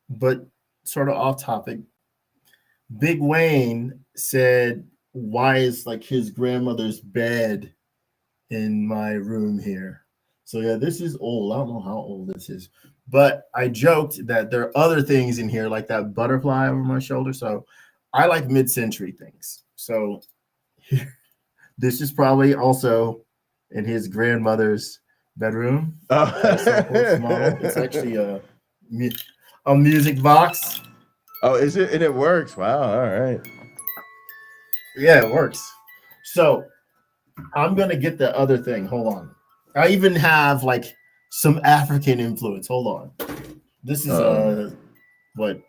but sort of off topic. Big Wayne said, why is like his grandmother's bed in my room here? So yeah, this is old. I don't know how old this is, but I joked that there are other things in here like that butterfly over my shoulder. So I like mid-century things. So this is probably also in his grandmother's bedroom. Oh. It's actually a music box. Oh, is it? And it works. Wow. All right. Yeah, it works. So I'm gonna get the other thing. Hold on. I even have like some African influence. Hold on. This is what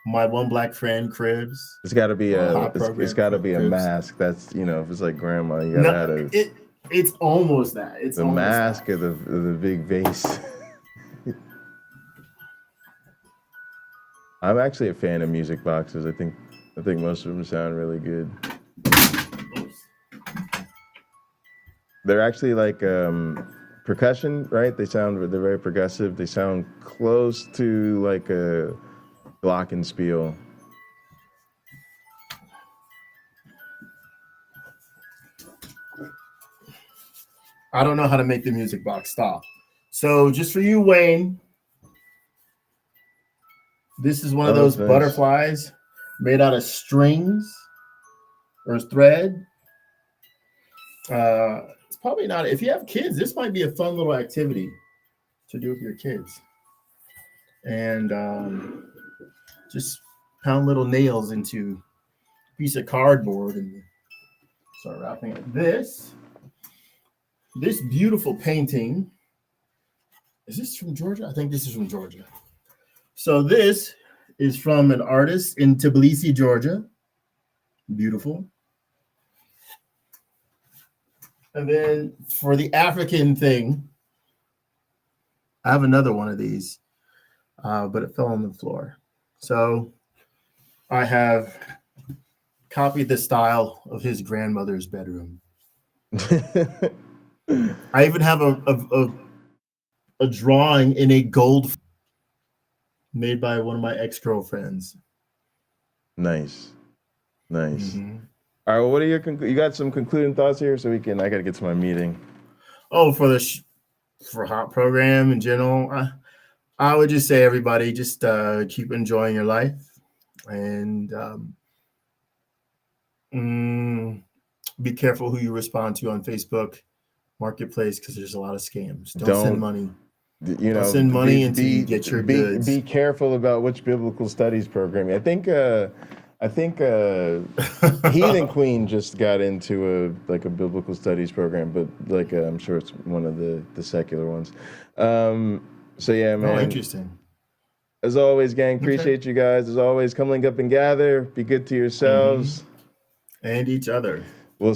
my one black friend cribs. It's got to be it's got to be a cribs. mask. That's if it's like grandma, you gotta have a, It's almost that. It's the almost mask that. of the big vase. I'm actually a fan of music boxes. I think most of them sound really good. They're actually like percussion, right? They're very progressive. They sound close to like a glockenspiel. I don't know how to make the music box stop. So just for you, Wayne, this is one of those nice. butterflies made out of strings or thread. It's probably not. If you have kids, this might be a fun little activity to do with your kids. And just pound little nails into a piece of cardboard and start wrapping it. This beautiful painting, is this from Georgia? I think this is from Georgia. So this is from an artist in Tbilisi, Georgia. Beautiful. And then for the African thing, I have another one of these, but it fell on the floor. So I have copied the style of his grandmother's bedroom. I even have a drawing in a gold made by one of my ex-girlfriends. Nice. Mm-hmm. All right. Well, what are you got some concluding thoughts here? So I got to get to my meeting. Oh, for Hot Program in general, I would just say everybody just keep enjoying your life and be careful who you respond to on Facebook Marketplace because there's a lot of scams. Don't send money. Don't send money until you get your goods. Be careful about which biblical studies program. I think Heathen Queen just got into a biblical studies program, but I'm sure it's one of the secular ones. So yeah, man. Oh, interesting. As always, gang, appreciate you guys. As always, come link up and gather. Be good to yourselves and each other. We'll